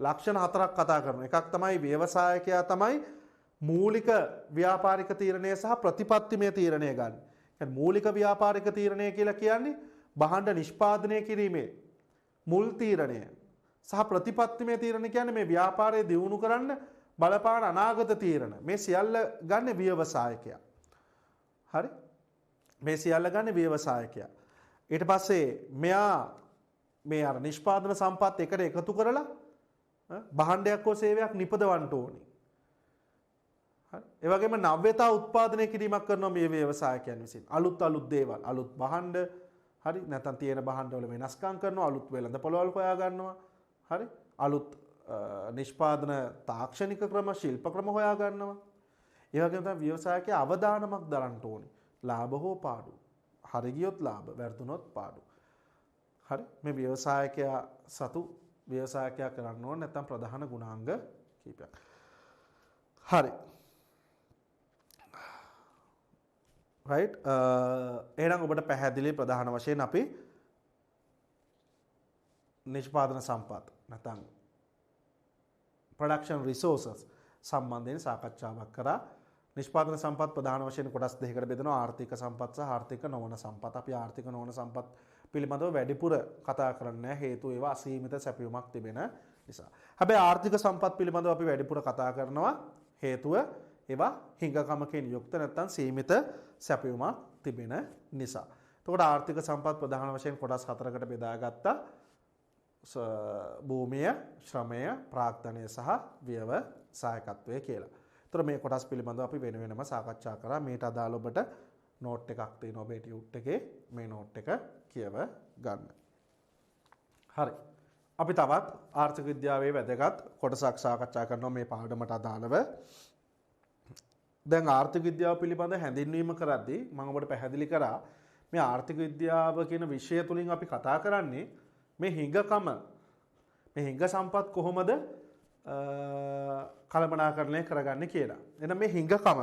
ලක්ෂණ හතරක් කතා කරනවා. එකක් තමයි ව්‍යවසායකයා තමයි මූලික ව්‍යාපාරික තීරණය සහ ප්‍රතිපත්තිමය තීරණය ගන්න. කියන්නේ මූලික ව්‍යාපාරික තීරණය කියලා කියන්නේ භාණ්ඩ නිෂ්පාදනය කිරීමේ මුල් තීරණය සහ ප්‍රතිපත්තිමය තීරණ කියන්නේ මේ ව්‍යාපාරය දියුණු කරන්න බලපාන අනාගත තීරණ. මේ සියල්ල ගන්න ව්‍යවසායකයා. හරි? මේ සියල්ල ගන්න ව්‍යවසායකයා. ඊට පස්සේ මෙයා මේ අර නිෂ්පාදන සම්පත් එකට එකතු කරලා භාණ්ඩයක් හෝ සේවයක් නිපදවන්න ඕනේ. හරි? ඒ වගේම නව්‍යතා උත්පාදනය කිරීමක් කරනවා මේ ව්‍යවසායකයන් විසින්. අලුත් දේවල්, අලුත් භාණ්ඩ, හරි? නැත්නම් තියෙන භාණ්ඩ වල වෙනස්කම් කරනවා, අලුත් වෙළඳ පොළවල් හොයා ගන්නවා. හරි? අලුත් නිෂ්පාදන තාක්ෂණික ක්‍රම, ශිල්ප ක්‍රම හොයා ගන්නවා. ඒ වගේම තමයි ව්‍යවසායකයා අවදානමක් දරන්න ඕනේ. ලාභ හෝ පාඩු. හරි ගියොත් ලාභ, වැරදුනොත් පාඩු. හරි? මේ ව්‍යවසායකයා සතු ව්‍යවසායකයා කරන්න ඕන නැත්නම් ප්‍රධාන ගුණාංග කීපයක්. හරි. right එහෙනම් ඔබට පැහැදිලි ප්‍රධාන වශයෙන් අපි නිෂ්පාදන සම්පත් නැත්නම් production resources සම්බන්ධයෙන් සාකච්ඡාවක් කරා. නිෂ්පාදන සම්පත් ප්‍රධාන වශයෙන් කොටස් දෙකකට බෙදෙනවා. ආර්ථික සම්පත් සහ ආර්ථික නොවන සම්පත්. අපි ආර්ථික නොවන සම්පත් පිළිබඳව වැඩිපුර කතා කරන්නේ හේතුව ඒවා අසීමිත සැපයුමක් තිබෙන නිසා. හැබැයි ආර්ථික සම්පත් පිළිබඳව අපි වැඩිපුර කතා කරනවා හේතුව ඒවා හිඟකමකින් යුක්ත නැත්නම් සීමිත සැපයුමක් තිබෙන නිසා. එතකොට ආර්ථික සම්පත් ප්‍රධාන වශයෙන් කොටස් හතරකට බෙදාගත්තා. භූමිය, ශ්‍රමය, ප්‍රාග්ධනය සහ ව්‍යවසායකත්වය කියලා. ඒතර මේ කොටස් පිළිබඳව අපි වෙන වෙනම සාකච්ඡා කරා. මේට අදාළ ඔබට නෝට් එකක් තියෙනවා ඔබේ ටියුට් එකේ. මේ නෝට් එක කියව ගන්න. හරි. අපි තවත් ආර්ථික විද්‍යාවේ වැදගත් කොටසක් සාකච්ඡා කරනවා මේ පාඩමට අදාළව. දැන් ආර්ථික විද්‍යාව පිළිබඳ හැඳින්වීම කරද්දී මම ඔබට පැහැදිලි කරා මේ ආර්ථික විද්‍යාව කියන විෂය තුලින් අපි කතා කරන්නේ මේ හිඟකම, මේ හිඟ සම්පත් කොහොමද කළමනාකරණය කරගන්නේ කියලා. එහෙනම් මේ හිඟකම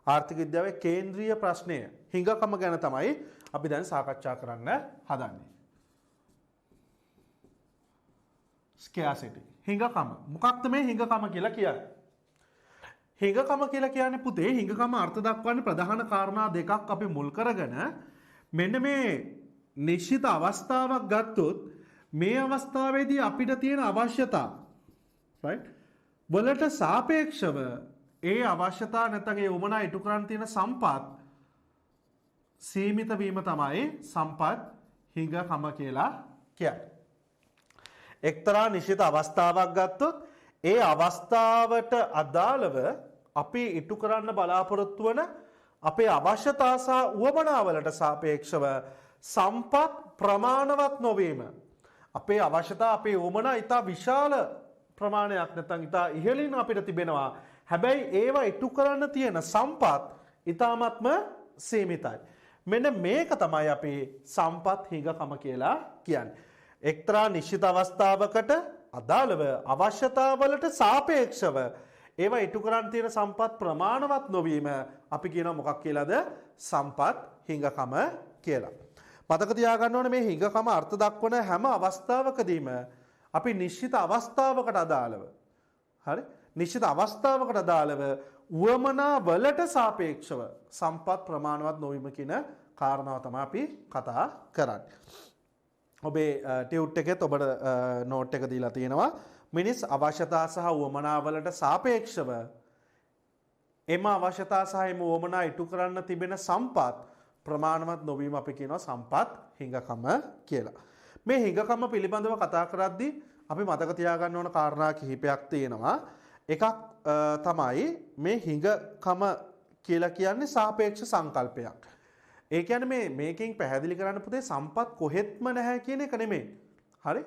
ආර්ථික විද්‍යාවේ කේන්ද්‍රීය ප්‍රශ්නය හිඟකම ගැන තමයි අපි දැන් සාකච්ඡා කරන්න හදන්නේ. scarcity. හිඟකම. මොකක්ද මේ හිඟකම කියලා කියන්නේ? හිඟකම කියලා කියන්නේ පුතේ හිඟකම අර්ථ දක්වන්නේ ප්‍රධාන කාරණා දෙකක් අපි මුල් කරගෙන මෙන්න මේ නිශ්චිත අවස්ථාවක් ගත්තොත් මේ අවස්ථාවේදී අපිට තියෙන අවශ්‍යතා right වලට සාපේක්ෂව ඒ අවශ්‍යතා නැත්නම් ඒ උමනා ඉටු කරන් තියෙන සම්පත් සීමිත වීම තමයි සම්පත් හිඟකම කියලා කියන්නේ. එක්තරා නිශ්චිත අවස්ථාවක් ගත්තොත් ඒ අවස්ථාවට අදාළව අපි ඉටු කරන්න බලාපොරොත්තු වන අපේ අවශ්‍යතා සහ උවමනාවලට සාපේක්ෂව සම්පත් ප්‍රමාණවත් නොවීම අපේ අවශ්‍යතා අපේ උවමනා ඉතා විශාල ප්‍රමාණයක් නැත්නම් ඉතා ඉහළින් අපිට තිබෙනවා. හැබැයි ඒවා ඉටු කරන්න තියෙන සම්පත් ඉතාමත්ම සීමිතයි. මෙන්න මේක තමයි අපි සම්පත් හිඟකම කියලා කියන්නේ. එක්තරා නිශ්චිත අවස්ථාවකට අදාළව අවශ්‍යතාවලට සාපේක්ෂව ඒවා ඉටු කරන් තියෙන සම්පත් ප්‍රමාණවත් නොවීම අපි කියනවා මොකක් කියලාද? සම්පත් හිඟකම කියලා. මතක තියාගන්න ඕනේ මේ හිඟකම අර්ථ දක්වන හැම අවස්ථාවකදීම අපි නිශ්චිත අවස්ථාවකට අදාළව හරි නිශ්චිත අවස්ථාවකට අදාළව උවමනා වලට සාපේක්ෂව සම්පත් ප්‍රමාණවත් නොවීම කියන කාරණාව තමයි අපි කතා කරන්නේ. ඔබේ ටියුට් එකෙත් ඔබට නෝට් එක දීලා තියෙනවා මිනිස් අවශ්‍යතා සහ උවමනා වලට සාපේක්ෂව එම අවශ්‍යතා සහ එම උවමනා ඉටු කරන්න තිබෙන සම්පත් ප්‍රමාණවත් නොවීම අපි කියනවා සම්පත් හිඟකම කියලා. මේ හිඟකම පිළිබඳව කතා කරද්දී අපි මතක තියාගන්න ඕන කාරණා කිහිපයක් තියෙනවා. එකක් තමයි මේ හිඟකම කියලා කියන්නේ සාපේක්ෂ සංකල්පයක්. ඒ කියන්නේ මේකෙන් පැහැදිලි කරන්න පුතේ සම්පත් කොහෙත්ම නැහැ කියන එක නෙමෙයි. හරි?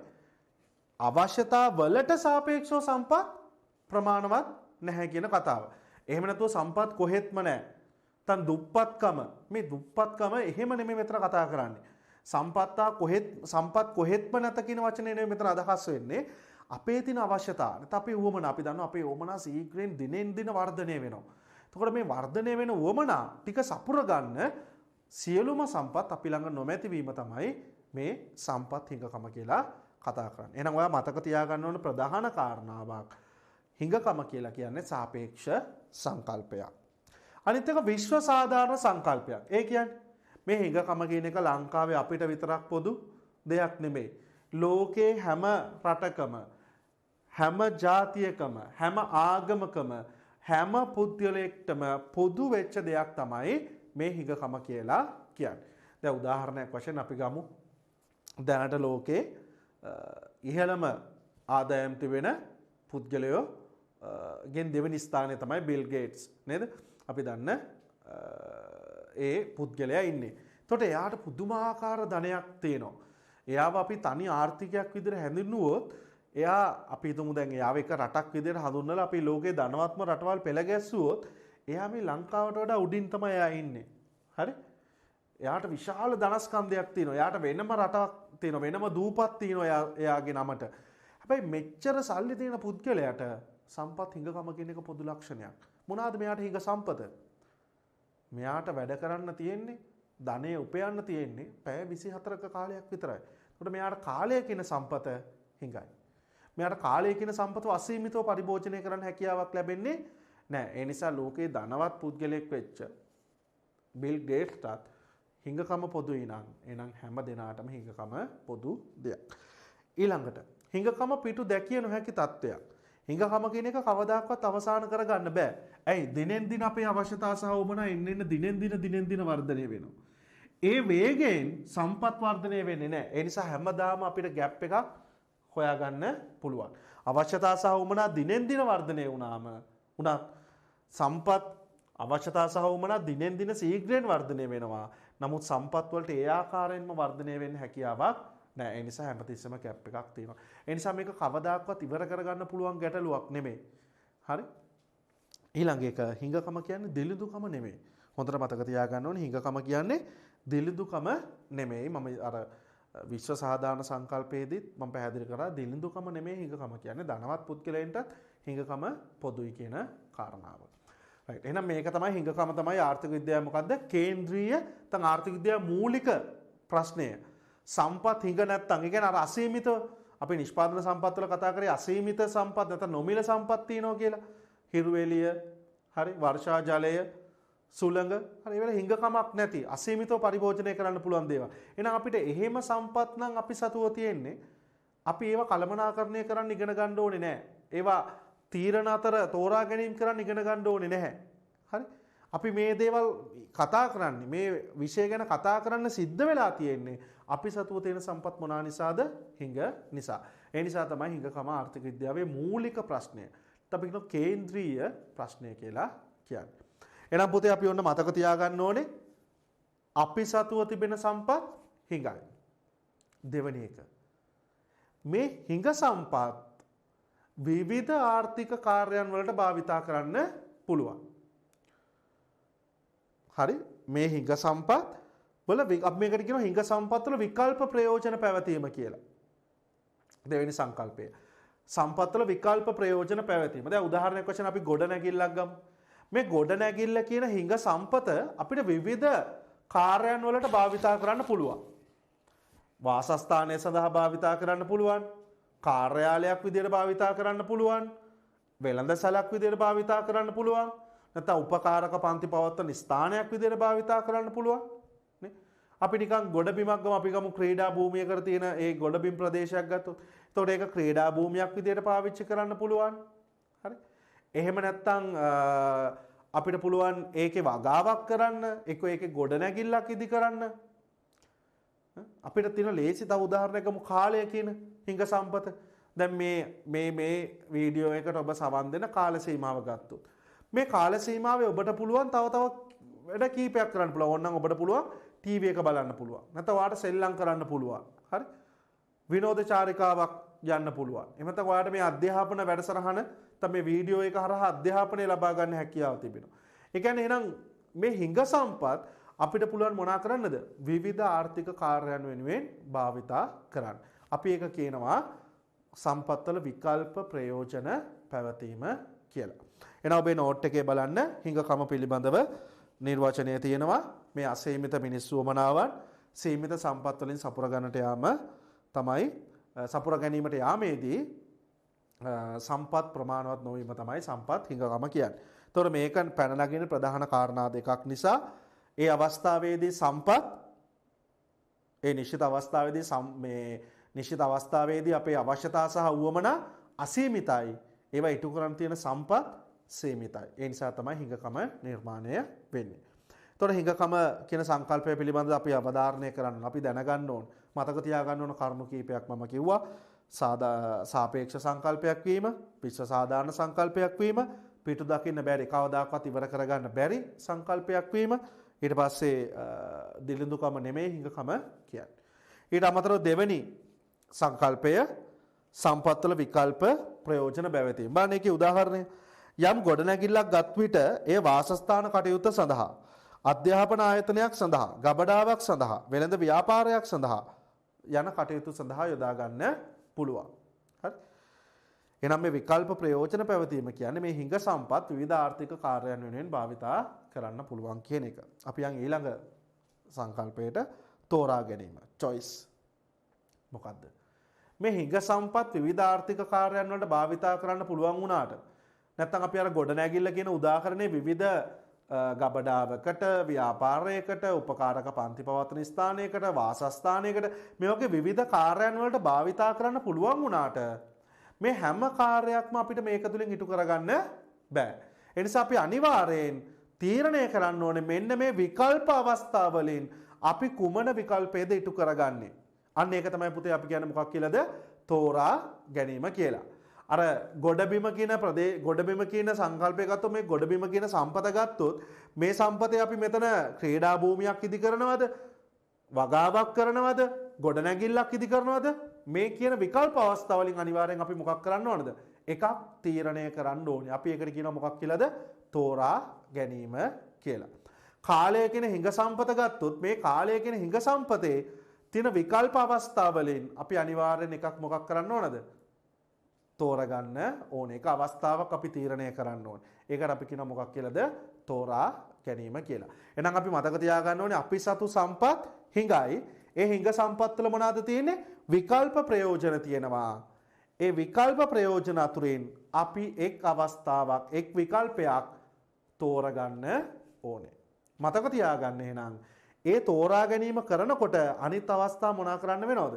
අවශ්‍යතා වලට සාපේක්ෂව සම්පත් ප්‍රමාණවත් නැහැ කියන කතාව. එහෙම නැතුව සම්පත් කොහෙත්ම නැහැ. තන් දුප්පත්කම මේ දුප්පත්කම එහෙම නෙමෙයි මෙතන කතා කරන්නේ. සම්පත් කොහෙත්ම නැත කියන වචනේ නෙමෙයි මෙතන අදහස් වෙන්නේ. අපේ තියෙන අවශ්‍යතා නැත්නම් අපේ උවමනා අපි දන්නවා අපේ උවමනා සීක්‍රෙන් දිනෙන් දින වර්ධනය වෙනවා. එතකොට මේ වර්ධනය වෙන උවමනා ටික සපුර ගන්න සියලුම සම්පත් අපි ළඟ නොමැති වීම තමයි මේ සම්පත් හිඟකම කියලා කතා කරන්නේ. එහෙනම් ඔයා මතක තියාගන්න ඕන ප්‍රධාන කාරණාවක් හිඟකම කියලා කියන්නේ සාපේක්ෂ සංකල්පයක්. අනිත් එක විශ්ව සාධාරණ සංකල්පයක්. ඒ කියන්නේ මේ හිඟකම කියන එක ලංකාවේ අපිට විතරක් පොදු දෙයක් නෙමෙයි. ලෝකේ හැම රටකම හැම ජාතියකම හැම ආගමකම හැම පුද්ගලයෙක්ටම පොදු වෙච්ච දෙයක් තමයි මේ හිඟකම කියලා කියන්නේ. දැන් උදාහරණයක් වශයෙන් අපි ගමු දැනට ලෝකේ ඉහළම ආදායම් තිබෙන පුද්ගලයෝ ගෙන් දෙවෙනි ස්ථානයේ තමයි බිල් ගේට්ස් නේද? අපි දන්න ඒ පුද්ගලයා ඉන්නේ. එතකොට එයාට පුදුමාකාර ධනයක් තියෙනවා. එයාව අපි තනි ආර්ථිකයක් විදිහට හැඳින්නුවොත් එයා අපි හිතමු දැන් එයාව එක රටක් විදිහට හඳුන්වලා අපි ලෝකේ ධනවත්ම රටවල් පෙළ ගැස්සුවොත් එයා මේ ලංකාවට වඩා උඩින් තමයි එයා ඉන්නේ. හරි? එයාට විශාල ධනස්කන්ධයක් තියෙනවා. එයාට වෙනම රටක් තියෙනවා. වෙනම දූපත් තියෙනවා එයාගේ නමට. හැබැයි මෙච්චර සල්ලි තියෙන පුද්ගලයාට සම්පත් හිඟකම කියන එක පොදු ලක්ෂණයක්. මොනවාද මෙයාට හිඟ සම්පත? මෙයාට වැඩ කරන්න තියෙන්නේ ධනෙ උපයන්න තියෙන්නේ පැය 24ක කාලයක් විතරයි. ඒකට මෙයාට කාලය කියන සම්පත හිඟයි. මෙයාට කාලය කියන සම්පත අසීමිතව පරිභෝජනය කරන්න හැකියාවක් ලැබෙන්නේ නැහැ. ඒ නිසා ලෝකේ ධනවත් පුද්ගලයෙක් වෙච්ච බිල් ගේට්ස්ටත් හිඟකම පොදුයි නම් එහෙනම් හැම දිනාටම හිඟකම පොදු දෙයක්. ඊළඟට හිඟකම පිටු දැකිය නොහැකි තත්ත්වයක්. හිඟකම කියන එක කවදාකවත් අවසන් කරගන්න බෑ. ඇයි? දිනෙන් දින අපේ අවශ්‍යතා සහ උමනා දිනෙන් දින වර්ධනය වෙනවා. ඒ වේගයෙන් සම්පත් වර්ධනය වෙන්නේ නැහැ. ඒ නිසා හැමදාම අපිට ગેප් එකක් හොයාගන්න පුළුවන්. අවශ්‍යතා සහ උමනා දිනෙන් දින වර්ධනය වුණාම උනත් සම්පත් අවශ්‍යතා සහ උමනා දිනෙන් දින ශීඝ්‍රයෙන් වර්ධනය වෙනවා. නමුත් සම්පත් වලට ඒ ආකාරයෙන්ම වර්ධනය වෙන්න හැකියාවක් නැහැ. ඒ නිසා හැමතිස්සෙම ગેප් එකක් තියෙනවා. ඒ නිසා මේක කවදාකවත් ඉවර කරගන්න පුළුවන් ගැටලුවක් නෙමෙයි. හරි? ඊළඟ එක හිඟකම කියන්නේ දිලිඳුකම නෙමෙයි. හොඳට මතක තියාගන්න ඕනේ හිඟකම කියන්නේ දිලිඳුකම නෙමෙයි. මම අර විශ්ව සාධාරණ සංකල්පයේදීත් මම පැහැදිලි කරා දිලිඳුකම නෙමෙයි හිඟකම කියන්නේ ධනවත් පුද්ගලයන්ටත් හිඟකම පොදුයි කියන කාරණාව. රයිට්. එහෙනම් මේක තමයි හිඟකම තමයි ආර්ථික විද්‍යාව මොකද්ද? කේන්ද්‍රීය නැත්නම් ආර්ථික විද්‍යාව මූලික ප්‍රශ්නය. සම්පත් හිඟ නැත්නම් ඒ කියන්නේ අර අසීමිත අපි නිෂ්පාදන සම්පත් වල කතා කරේ අසීමිත සම්පත් නැත්නම් නොමිල සම්පත් තියෙනවා කියලා. හිරු එළිය හරි වර්ෂා ජලය සුළඟ හරි ඒවල හිඟකමක් නැති අසීමිතව පරිභෝජනය කරන්න පුළුවන් දේවල්. එහෙනම් අපිට එහෙම සම්පත් නම් අපි සතුව තියෙන්නේ. අපි ඒවා කළමනාකරණය කරන්න ඉගෙන ගන්න ඕනේ නැහැ. ඒවා තීරණ අතර තෝරා ගැනීම කරන්න ඉගෙන ගන්න ඕනේ නැහැ. හරි? අපි මේ දේවල් කතා කරන්නේ මේ විෂය ගැන කතා කරන්න සිද්ධ වෙලා තියෙන්නේ අපි සතුව තියෙන සම්පත් මොනවා නිසාද? හිඟ නිසා. ඒ නිසා තමයි හිඟකම ආර්ථික විද්‍යාවේ මූලික ප්‍රශ්නය. අපි කියන කේන්ද්‍රීය ප්‍රශ්නය කියලා කියන්නේ. එහෙනම් පුතේ අපි ඔන්න මතක තියාගන්න ඕනේ අපි සතුව තිබෙන සම්පත් හිඟයි. දෙවෙනි එක. මේ හිඟ සම්පත් විවිධ ආර්ථික කාර්යයන් වලට භාවිතා කරන්න පුළුවන්. හරි මේ හිඟ සම්පත් වල අපි මේකට කියනවා හිඟ සම්පත් වල විකල්ප ප්‍රයෝජන පැවතීම කියලා. දෙවෙනි සංකල්පය. සම්පත් වල විකල්ප ප්‍රයෝජන පැවතීම. දැන් උදාහරණයක් වශයෙන් අපි ගොඩනැගිල්ලක් ගමු. මේ ගොඩනැගිල්ල කියන හිඟ සම්පත අපිට විවිධ කාර්යයන් වලට භාවිතා කරන්න පුළුවන්. වාසස්ථානය සඳහා භාවිතා කරන්න පුළුවන්. කාර්යාලයක් විදිහට භාවිතා කරන්න පුළුවන්. වෙළඳසැලක් විදිහට භාවිතා කරන්න පුළුවන්. නැත්නම් උපකාරක පන්ති පවත්වන ස්ථානයක් විදිහට භාවිතා කරන්න පුළුවන්. නේ? අපි නිකන් ගොඩබිමක් ගමු අපි ගමු ක්‍රීඩා භූමියකට තියෙන ඒ ගොඩබිම් ප්‍රදේශයක් ගත්තොත්. එතකොට ඒක ක්‍රීඩා භූමියක් විදිහට පාවිච්චි කරන්න පුළුවන්. හරි? එහෙම නැත්නම් අපිට පුළුවන් ඒකේ වගාවක් කරන්න, ඒකේ ගොඩනැගිල්ලක් ඉදි කරන්න. අපිට තියෙන ලේසි තව උදාහරණයක් ගමු කාලය කියන හිඟ සම්පත. දැන් මේ වීඩියෝ එකට ඔබ සවන් දෙන කාල සීමාව ගත්තොත්. මේ කාල සීමාවේ ඔබට පුළුවන් තව වැඩ කීපයක් කරන්න පුළුවන්. ඕනනම් ඔබට පුළුවන් ටීවී එක බලන්න පුළුවන්. නැත්නම් ඔයාලට සෙල්ලම් කරන්න පුළුවන්. හරි? විනෝද චාරිකාවක් යන්න පුළුවන්. එහෙම නැත්නම් ඔයාලට මේ අධ්‍යාපන වැඩසටහන මේ වීඩියෝ එක හරහා අධ්‍යාපනය ලබා ගන්න හැකියාව තිබෙනවා. ඒ කියන්නේ එහෙනම් මේ හිඟ සම්පත් අපිට පුළුවන් මොනා කරන්නද? විවිධ ආර්ථික කාර්යයන් වෙනුවෙන් භාවිතා කරන්න. අපි ඒක කියනවා සම්පත්වල විකල්ප ප්‍රයෝජන පැවතීම කියලා. එහෙනම් ඔබේ නෝට් එකේ බලන්න හිඟකම පිළිබඳව නිර්වචනය තියෙනවා. මේ අසීමිත මිනිස් වමනාවන් සීමිත සම්පත් වලින් සපුර ගන්නට යාම තමයි සපුර ගැනීමට යාමේදී සම්පත් ප්‍රමාණවත් නොවීම තමයි සම්පත් හිඟකම කියන්නේ. ඒතකොට මේක පැන නගින ප්‍රධාන කාරණා දෙකක් නිසා ඒ අවස්ථාවේදී සම්පත් ඒ නිශ්චිත අවස්ථාවේදී අපේ අවශ්‍යතා සහ උවමනා අසීමිතයි. ඒවා ඉටු කරන් තියෙන සම්පත් සීමිතයි. ඒ නිසා තමයි හිඟකම නිර්මාණය වෙන්නේ. එතකොට හිඟකම කියන සංකල්පය පිළිබඳව අපි අවධාරණය කරන්න අපි දැනගන්න ඕන. මතක තියාගන්න ඕන කරුණු කීපයක් මම කිව්වා. සාපේක්ෂ සංකල්පයක් වීම, විශ්ව සාධාරණ සංකල්පයක් වීම, පිටු දකින්න බැරි කවදාකවත් ඉවර කරගන්න බැරි සංකල්පයක් වීම. ඊට පස්සේ දිලිඳුකම නෙමෙයි හිඟකම කියන්නේ. ඊට අමතරව දෙවෙනි සංකල්පය සම්පත්වල විකල්ප ප්‍රයෝජන පැවතීම. බලන්න ඒකේ උදාහරණය යම් ගොඩනැගිල්ලක් ගත් විට ඒ වාසස්ථාන කටයුත්ත සඳහා, අධ්‍යාපන ආයතනයක් සඳහා, ගබඩාවක් සඳහා, වෙළඳ ව්‍යාපාරයක් සඳහා යන කටයුතු සඳහා යොදා ගන්න පුළුවන්. හරි? එහෙනම් මේ විකල්ප ප්‍රයෝජන පැවතීම කියන්නේ මේ හිඟ සම්පත් විවිධ ආර්ථික කාර්යයන් වෙනුවෙන් භාවිතා කරන්න පුළුවන් කියන එක. අපි යන් ඊළඟ සංකල්පයට තෝරා ගැනීම. choice. මොකද්ද? මේ හිඟ සම්පත් විවිධ ආර්ථික කාර්යයන් වලට භාවිතා කරන්න පුළුවන් වුණාට නැත්නම් අපි අර ගොඩනැගිල්ල කියන උදාහරණේ විවිධ ගබඩාවකට, ව්‍යාපාරයකට, උපකාරක පන්ති පවත්වන ස්ථානයකට, වාසස්ථානයකට මේ වගේ විවිධ කාර්යයන් වලට භාවිතා කරන්න පුළුවන් වුණාට මේ හැම කාර්යයක්ම අපිට මේක තුලින් ඉටු කරගන්න බෑ. ඒ නිසා අපි අනිවාර්යෙන් තීරණය කරන්න ඕනේ මෙන්න මේ විකල්ප අවස්ථාවලින් අපි කුමන විකල්පයද ඉටු කරගන්නේ. අන්න ඒක තමයි පුතේ අපි කියන්නේ මොකක් කියලාද? තෝරා ගැනීම කියලා. අර ගොඩබිම කියන සංකල්පය ගත්තොත් මේ ගොඩබිම කියන සම්පත ගත්තොත් මේ සම්පතේ අපි මෙතන ක්‍රීඩා භූමියක් ඉදි කරනවද? වගාවක් කරනවද? ගොඩනැගිල්ලක් ඉදි කරනවද? මේ කියන විකල්ප අවස්ථාවලින් අනිවාර්යෙන් අපි මොකක් කරන්න ඕනද? එකක් තීරණය කරන්න ඕනේ. අපි ඒකට කියනවා මොකක් කියලාද? තෝරා ගැනීම කියලා. කාලය කියන හිඟ සම්පත ගත්තොත් මේ කාලය කියන හිඟ සම්පතේ තියෙන විකල්ප අවස්ථාවලින් අපි අනිවාර්යෙන් එකක් මොකක් කරන්න ඕනද? තෝරගන්න ඕනේ. ඒක අවස්ථාවක් අපි තීරණය කරන්න ඕනේ. ඒකට අපි කියනවා මොකක් කියලාද? තෝරා ගැනීම කියලා. එහෙනම් අපි මතක තියාගන්න ඕනේ අපි සතු සම්පත් හිඟයි. ඒ හිඟ සම්පත් වල මොනවාද තියෙන්නේ? විකල්ප ප්‍රයෝජන තියෙනවා. ඒ විකල්ප ප්‍රයෝජන අතුරින් අපි එක් අවස්ථාවක් එක් විකල්පයක් තෝරගන්න ඕනේ. මතක තියාගන්න එහෙනම් ඒ තෝරා ගැනීම කරනකොට අනිත් අවස්ථා මොනා කරන්න වෙනවද?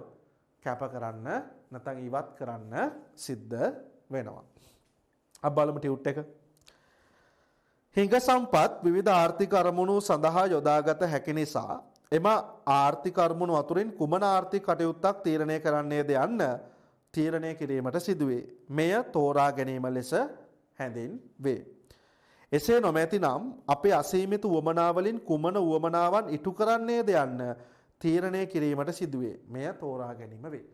කැප කරන්න නැත්නම් ඉවත් කරන්න සිද්ධ වෙනවා. අපි බලමු ටියුට් එක. හිඟ සම්පත් විවිධ ආර්ථික අරමුණු සඳහා යොදාගත හැකි නිසා එම ආර්ථික අරමුණු අතුරින් කුමන ආර්ථික කටයුත්තක් තීරණය කරන්නේද යන්න තීරණය කිරීමට සිදුවේ. මෙය තෝරා ගැනීම ලෙස හැඳින්වේ. එසේ නොමැතිනම් අපේ අසීමිත උවමනාවලින් කුමන උවමනාවන් ඉටු කරන්නේද යන්න තීරණය කිරීමට සිදුවේ. මෙය තෝරා ගැනීම වේ.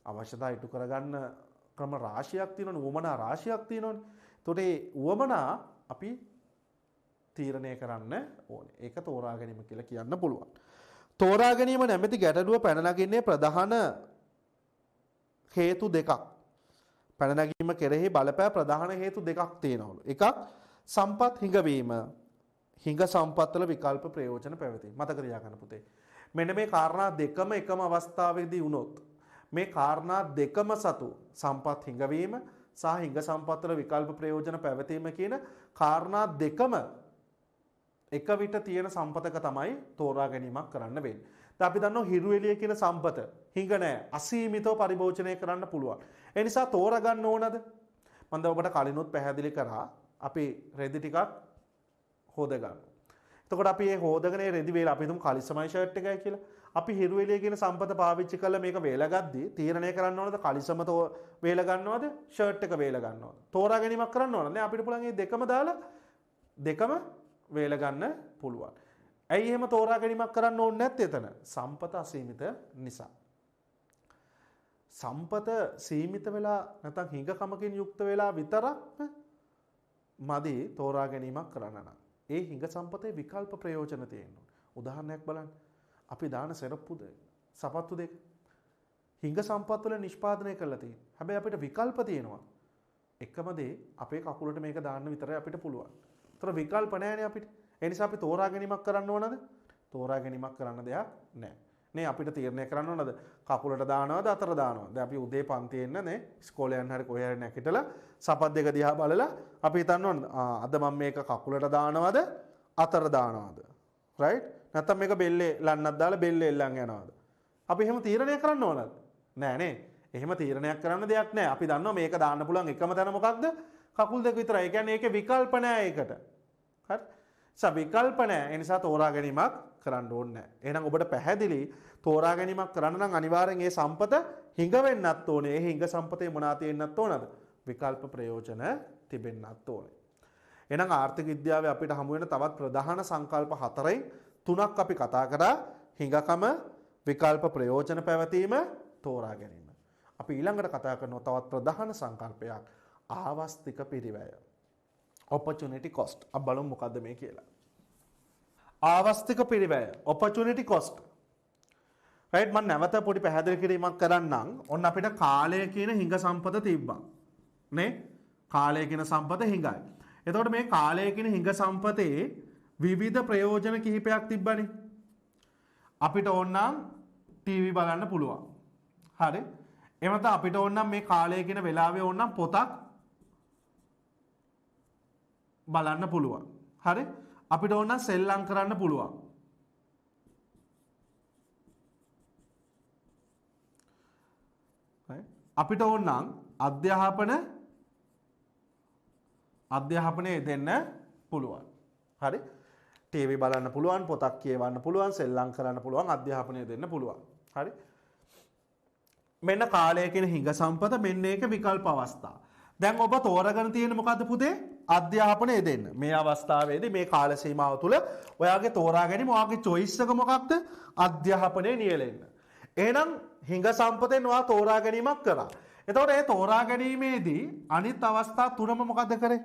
අවශ්‍යතා ඉටු කරගන්න ක්‍රම රාශියක් තියෙනවනේ, උවමනා රාශියක් තියෙනවනේ. එතකොට ඒ උවමනා අපි තීරණය කරන්න ඕනේ. ඒක තෝරා ගැනීම කියලා කියන්න පුළුවන්. තෝරා ගැනීම නැමැති ගැටලුව පැන නගින්නේ ප්‍රධාන හේතු දෙකක්. පැන නැගීම කෙරෙහි බලපෑ ප්‍රධාන හේතු දෙකක් තියෙනවලු. එකක් සම්පත් හිඟවීම. හිඟ සම්පත්වල විකල්ප ප්‍රයෝජන පැවතීම. මතක තියාගන්න පුතේ. මෙන්න මේ කාරණා දෙකම එකම අවස්ථාවේදී වුණොත් මේ කාරණා දෙකම සතු සම්පත් හිඟවීම සහ හිඟ සම්පත්වල විකල්ප ප්‍රයෝජන පැවතීම කියන කාරණා දෙකම එක විට තියෙන සම්පතක තමයි තෝරා ගැනීමක් කරන්න වෙන්නේ. දැන් අපි දන්නවා හිරු එළිය කියන සම්පත හිඟ නැහැ. අසීමිතව පරිභෝජනය කරන්න පුළුවන්. ඒ නිසා තෝරා ගන්න ඕනද? මම දැන් ඔබට කලිනුත් පැහැදිලි කරා අපි රෙදි ටිකක් හොද ගන්නවා. එතකොට අපි මේ හොදගෙන රෙදි වේල අපි හිතමු කලිසමයි ෂර්ට් එකයි කියලා. අපි හිරු එළිය කියන සම්පත පාවිච්චි කරලා මේක වේල ගද්දී තීරණය කරන්න ඕනද කලිසම වේල ගන්නවද ෂර්ට් එක වේල ගන්නවද? තෝරා ගැනීමක් කරන්න ඕනද? නෑ අපිට පුළුවන් මේ දෙකම දාලා දෙකම වේල ගන්න පුළුවන්. ඇයි එහෙම තෝරා ගැනීමක් කරන්න ඕනේ නැත්තේ එතන? සම්පත අසීමිත නිසා. සම්පත සීමිත වෙලා නැත්නම් හිඟකමකින් යුක්ත වෙලා විතරක් මදි තෝරා ගැනීමක් කරන්න නම්. ඒ හිඟ සම්පතේ විකල්ප ප්‍රයෝජන තියෙනවා. උදාහරණයක් බලන්න. අපි දාන සරප්පු සපත්තු දෙක හිඟ සම්පත් වල නිෂ්පාදනය කරලා තියෙනවා. හැබැයි අපිට විකල්ප තියෙනවා. එකම දේ අපේ කකුලට මේක දාන්න විතරයි අපිට පුළුවන්. ඒතර විකල්ප නැහැනේ අපිට. ඒ නිසා අපි තෝරා ගැනීමක් කරන්න ඕනද? තෝරා ගැනීමක් කරන්න දෙයක් නැහැ. නේ අපිට තීරණය කරන්න ඕනද? කකුලට දානවද අතට දානවද? දැන් අපි උදේ පන්තියේ ඉන්න නේ ඉස්කෝලේ යන්න හරි කොහේ හරි නැගිටලා සපත් දෙක දිහා බලලා අපි හිතන්න ඕනද? අද මම මේක කකුලට දානවද අතට දානවද? රයිට්? නැත්නම් මේක බෙල්ලේ ලන්නක් දාලා බෙල්ලේ එල්ලන් යනවද? අපි එහෙම තීරණය කරන්න ඕනද? නෑ නේ. එහෙම තීරණයක් කරන්න දෙයක් නෑ. අපි දන්නවා මේක දාන්න පුළුවන් එකම තැන මොකක්ද? කකුල් දෙක විතරයි. ඒ කියන්නේ ඒකේ විකල්ප නෑ ඒකට. හරි? විකල්ප නෑ. ඒ නිසා තෝරා ගැනීමක් කරන්න ඕනේ නෑ. එහෙනම් ඔබට පැහැදිලි තෝරා ගැනීමක් කරන්න නම් අනිවාර්යෙන් මේ සම්පත හිඟ වෙන්නත් ඕනේ. ඒ හිඟ සම්පතේ මොනවා තියෙන්නත් ඕනද? විකල්ප ප්‍රයෝජන තිබෙන්නත් ඕනේ. එහෙනම් ආර්ථික විද්‍යාවේ අපිට හමු වෙන තවත් ප්‍රධාන සංකල්ප හතරෙන් තුනක් අපි කතා කරා. හිඟකම, විකල්ප ප්‍රයෝජන පැවතීම, තෝරා ගැනීම. අපි ඊළඟට කතා කරනවා තවත් ප්‍රධාන සංකල්පයක් ආවස්තික පිරිවැය. opportunity cost. අපි බලමු මොකද්ද මේ කියලා. ආවස්තික පිරිවැය opportunity cost. right මම නැවත පොඩි පැහැදිලි කිරීමක් කරන්නම්. ඔන්න අපිට කාලය කියන හිඟ සම්පත තිබ්බා. නේ? කාලය කියන සම්පත හිඟයි. එතකොට මේ කාලය කියන හිඟ සම්පතේ විවිධ ප්‍රයෝජන කිහිපයක් තිබ්බනේ. අපිට ඕනනම් ටීවී බලන්න පුළුවන්. හරි? එහෙම නැත්නම් අපිට ඕනනම් මේ කාලය කියන වෙලාවේ ඕනනම් පොතක් බලන්න පුළුවන්. හරි? අපිට ඕනනම් සෙල්ලම් කරන්න පුළුවන්. අපිට ඕනනම් අධ්‍යාපනය දෙන්න පුළුවන්. හරි? ටීවී බලන්න පුළුවන්, පොතක් කියවන්න පුළුවන්, සෙල්ලම් කරන්න පුළුවන්, අධ්‍යාපනය දෙන්න පුළුවන්. හරි? මෙන්න කාලය කියන හිඟ සම්පත මෙන්න ඒක විකල්ප අවස්ථා. දැන් ඔබ තෝරගෙන තියෙන්නේ මොකද්ද පුතේ? අධ්‍යාපනය දෙන්න. මේ අවස්ථාවේදී මේ කාල සීමාව තුළ ඔයාගේ තෝරා ගැනීම ඔයාගේ choice එක මොකක්ද? අධ්‍යාපනය නියැලෙන්න. එහෙනම් හිඟ සම්පතෙන් ඔයා තෝරා ගැනීමක් කරා. එතකොට ඒ තෝරා ගැනීමේදී අනිත් අවස්ථා තුනම මොකද කරේ?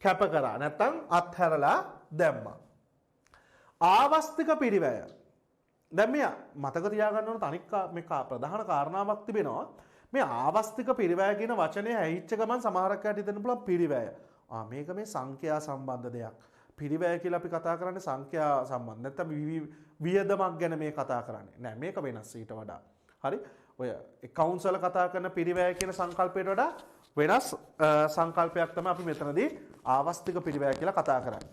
කැප කරා. නැත්තම් අත්හැරලා දැම්මා. ආවස්තික පිරිවැය. දැන් මේ මතක තියාගන්න ඕන තනික මේ ප්‍රධාන කාරණාවක් තිබෙනවා. මේ ආවස්තික පිරිවැය කියන වචනේ ඇහිච්ච ගමන් සමහරක් අයට හිතෙන්න පුළුවන් පිරිවැය. මේක මේ සංඛ්‍යා සම්බන්ධ දෙයක්. පිරිවැය කියලා අපි කතා කරන්නේ සංඛ්‍යා සම්බන්ධ. නැත්තම් වියදමක් ගැන මේ කතා කරන්නේ. නෑ මේක වෙනස් ඊට වඩා. හරි? ඔය accounts වල කතා කරන පිරිවැය කියන සංකල්පයට වඩා වෙනස් සංකල්පයක් තමයි අපි මෙතනදී ආවස්තික පිරිවැය කියලා කතා කරන්නේ.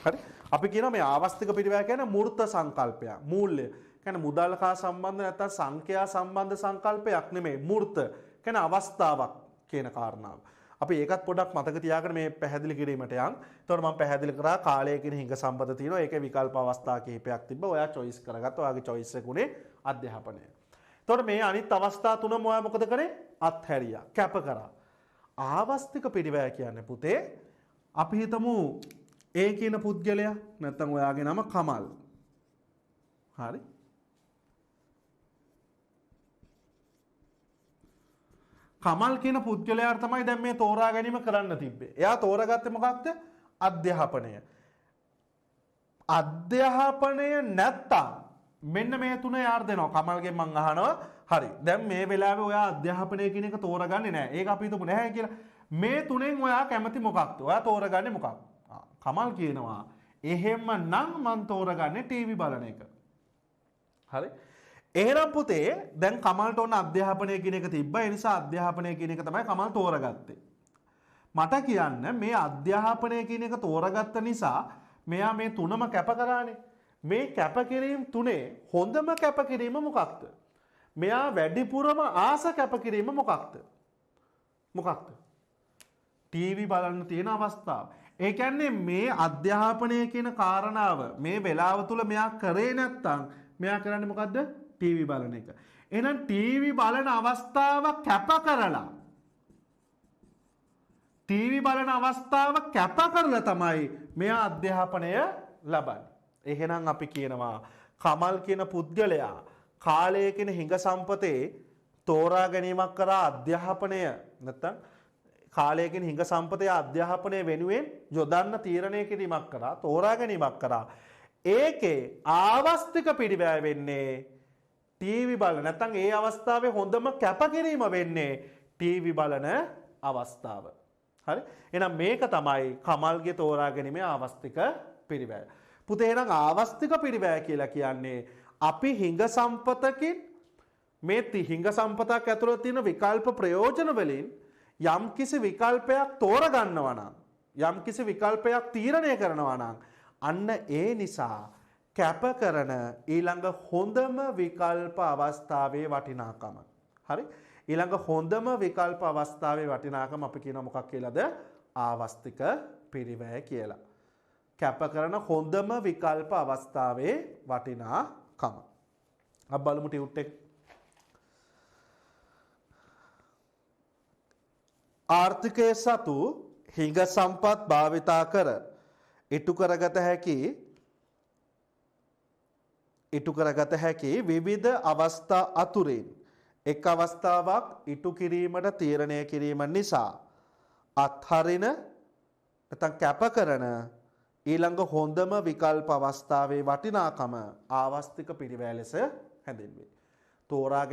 හරි? අපි කියනවා මේ ආවස්තික පිරිවැය කියන්නේ මූර්ත සංකල්පයක්. මූල්‍ය කියන්නේ මුදල් හා සම්බන්ධ නැත්නම් සංඛ්‍යා සම්බන්ධ සංකල්පයක් නෙමෙයි. මූර්ත කියන්නේ අවස්ථාවක් කියන කාරණාව. අපි ඒකත් පොඩ්ඩක් මතක තියාගෙන මේ පැහැදිලි කිරීමට යන්. එතකොට මම පැහැදිලි කරා කාලය කියන හිඟ සම්පත තියෙනවා. ඒකේ විකල්ප අවස්ථා කිහිපයක් තිබ්බා. ඔයා choice කරගත්තා. ඔයාගේ choice එක උනේ අධ්‍යාපනය. එතකොට මේ අනිත් අවස්ථා තුනම ඔයා මොකද කරේ? අත්හැරියා. කැප කරා. ආවස්තික පිරිවැය කියන්නේ පුතේ අපි හිතමු ඒ කියන පුද්ගලයා නැත්නම් ඔයාගේ නම කමල්. හරි? කමල් කියන පුද්ගලයාට තමයි දැන් මේ තෝරා ගැනීම කරන්න තිබ්බේ. එයා තෝරාගත්තේ මොකක්ද? අධ්‍යාපනය. අධ්‍යාපනය නැත්තම් මෙන්න මේ තුන යාර දෙනවා. කමල්ගෙන් මං අහනවා හරි. දැන් මේ වෙලාවේ ඔයා අධ්‍යාපනය කියන එක තෝරගන්නේ නැහැ. ඒක අපි හිතමු නැහැ කියලා. මේ තුනෙන් ඔයා කැමති මොකක්ද? ඔයා තෝරගන්නේ මොකක්ද? කමල් කියනවා එහෙම නම් මං තෝරගන්නේ ටීවී බලන එක. හරි? එහෙනම් පුතේ දැන් කමල්ට ඕන අධ්‍යාපනය කියන එක තිබ්බා. ඒ නිසා අධ්‍යාපනය කියන එක තමයි කමල් තෝරගත්තේ. මට කියන්න මේ අධ්‍යාපනය කියන එක තෝරගත්ත නිසා මෙයා මේ තුනම කැප කරානේ. මේ කැපකිරීම තුනේ හොඳම කැපකිරීම මොකක්ද? මෙයා වැඩිපුරම ආස කැපකිරීම මොකක්ද? මොකක්ද? ටීවී බලන්න තියෙන අවස්ථාව. ඒ කියන්නේ මේ අධ්‍යාපනය කියන කාරණාව මේ වෙලාව තුල මෙයා කරේ නැත්තම් මෙයා කරන්නේ මොකද්ද? ටීවී බලන එක. එහෙනම් ටීවී බලන අවස්ථාව කැප කරලා ටීවී බලන අවස්ථාව කැප කරලා තමයි මෙයා අධ්‍යාපනය ලබන්නේ. එහෙනම් අපි කියනවා කමල් කියන පුද්ගලයා කාලය කියන හිඟ සම්පතේ තෝරා ගැනීමක් කරා අධ්‍යාපනය නැත්තම් කාලය කියන හිඟ සම්පතේ අධ්‍යාපනය වෙනුවෙන් යොදන්න තීරණය කිරීමක් කරා තෝරා ගැනීමක් කරා. ඒකේ ආවස්තික පිරිවැය වෙන්නේ ටීවී බලන නැත්තම් ඒ අවස්ථාවේ හොඳම කැපකිරීම වෙන්නේ ටීවී බලන අවස්ථාව. හරි? එහෙනම් මේක තමයි කමල්ගේ තෝරා ගැනීමේ ආවස්තික පිරිවැය. පුතේ එහෙනම් ආවස්තික පිරිවැය කියලා කියන්නේ අපි හිඟ සම්පතකින් මේ හිඟ සම්පතක් ඇතුළත තියෙන විකල්ප ප්‍රයෝජන වලින් යම්කිසි විකල්පයක් තෝරගන්නවා නම් යම්කිසි විකල්පයක් තීරණය කරනවා නම් අන්න ඒ නිසා කැප කරන ඊළඟ හොඳම විකල්ප අවස්ථාවේ වටිනාකම. හරි? ඊළඟ හොඳම විකල්ප අවස්ථාවේ වටිනාකම අපි කියනවා මොකක් කියලාද? ආවස්තික පිරිවැය කියලා. කැප කරන හොඳම විකල්ප අවස්ථාවේ වටිනාකම. අපි බලමු ටියුට් එක. ආර්ථිකයේ සතු හිඟ සම්පත් භාවිතා කර ඉටු කරගත හැකි විවිධ අවස්ථා අතුරින් එක් අවස්ථාවක් ඉටු කිරීමට තීරණය කිරීම නිසා අත්හරින නැත්නම් කැප කරන ඊළඟ හොඳම විකල්ප අවස්ථාවේ වටිනාකම ආවස්තික පිරිවැය ලෙස හැඳින්වේ. තෝරා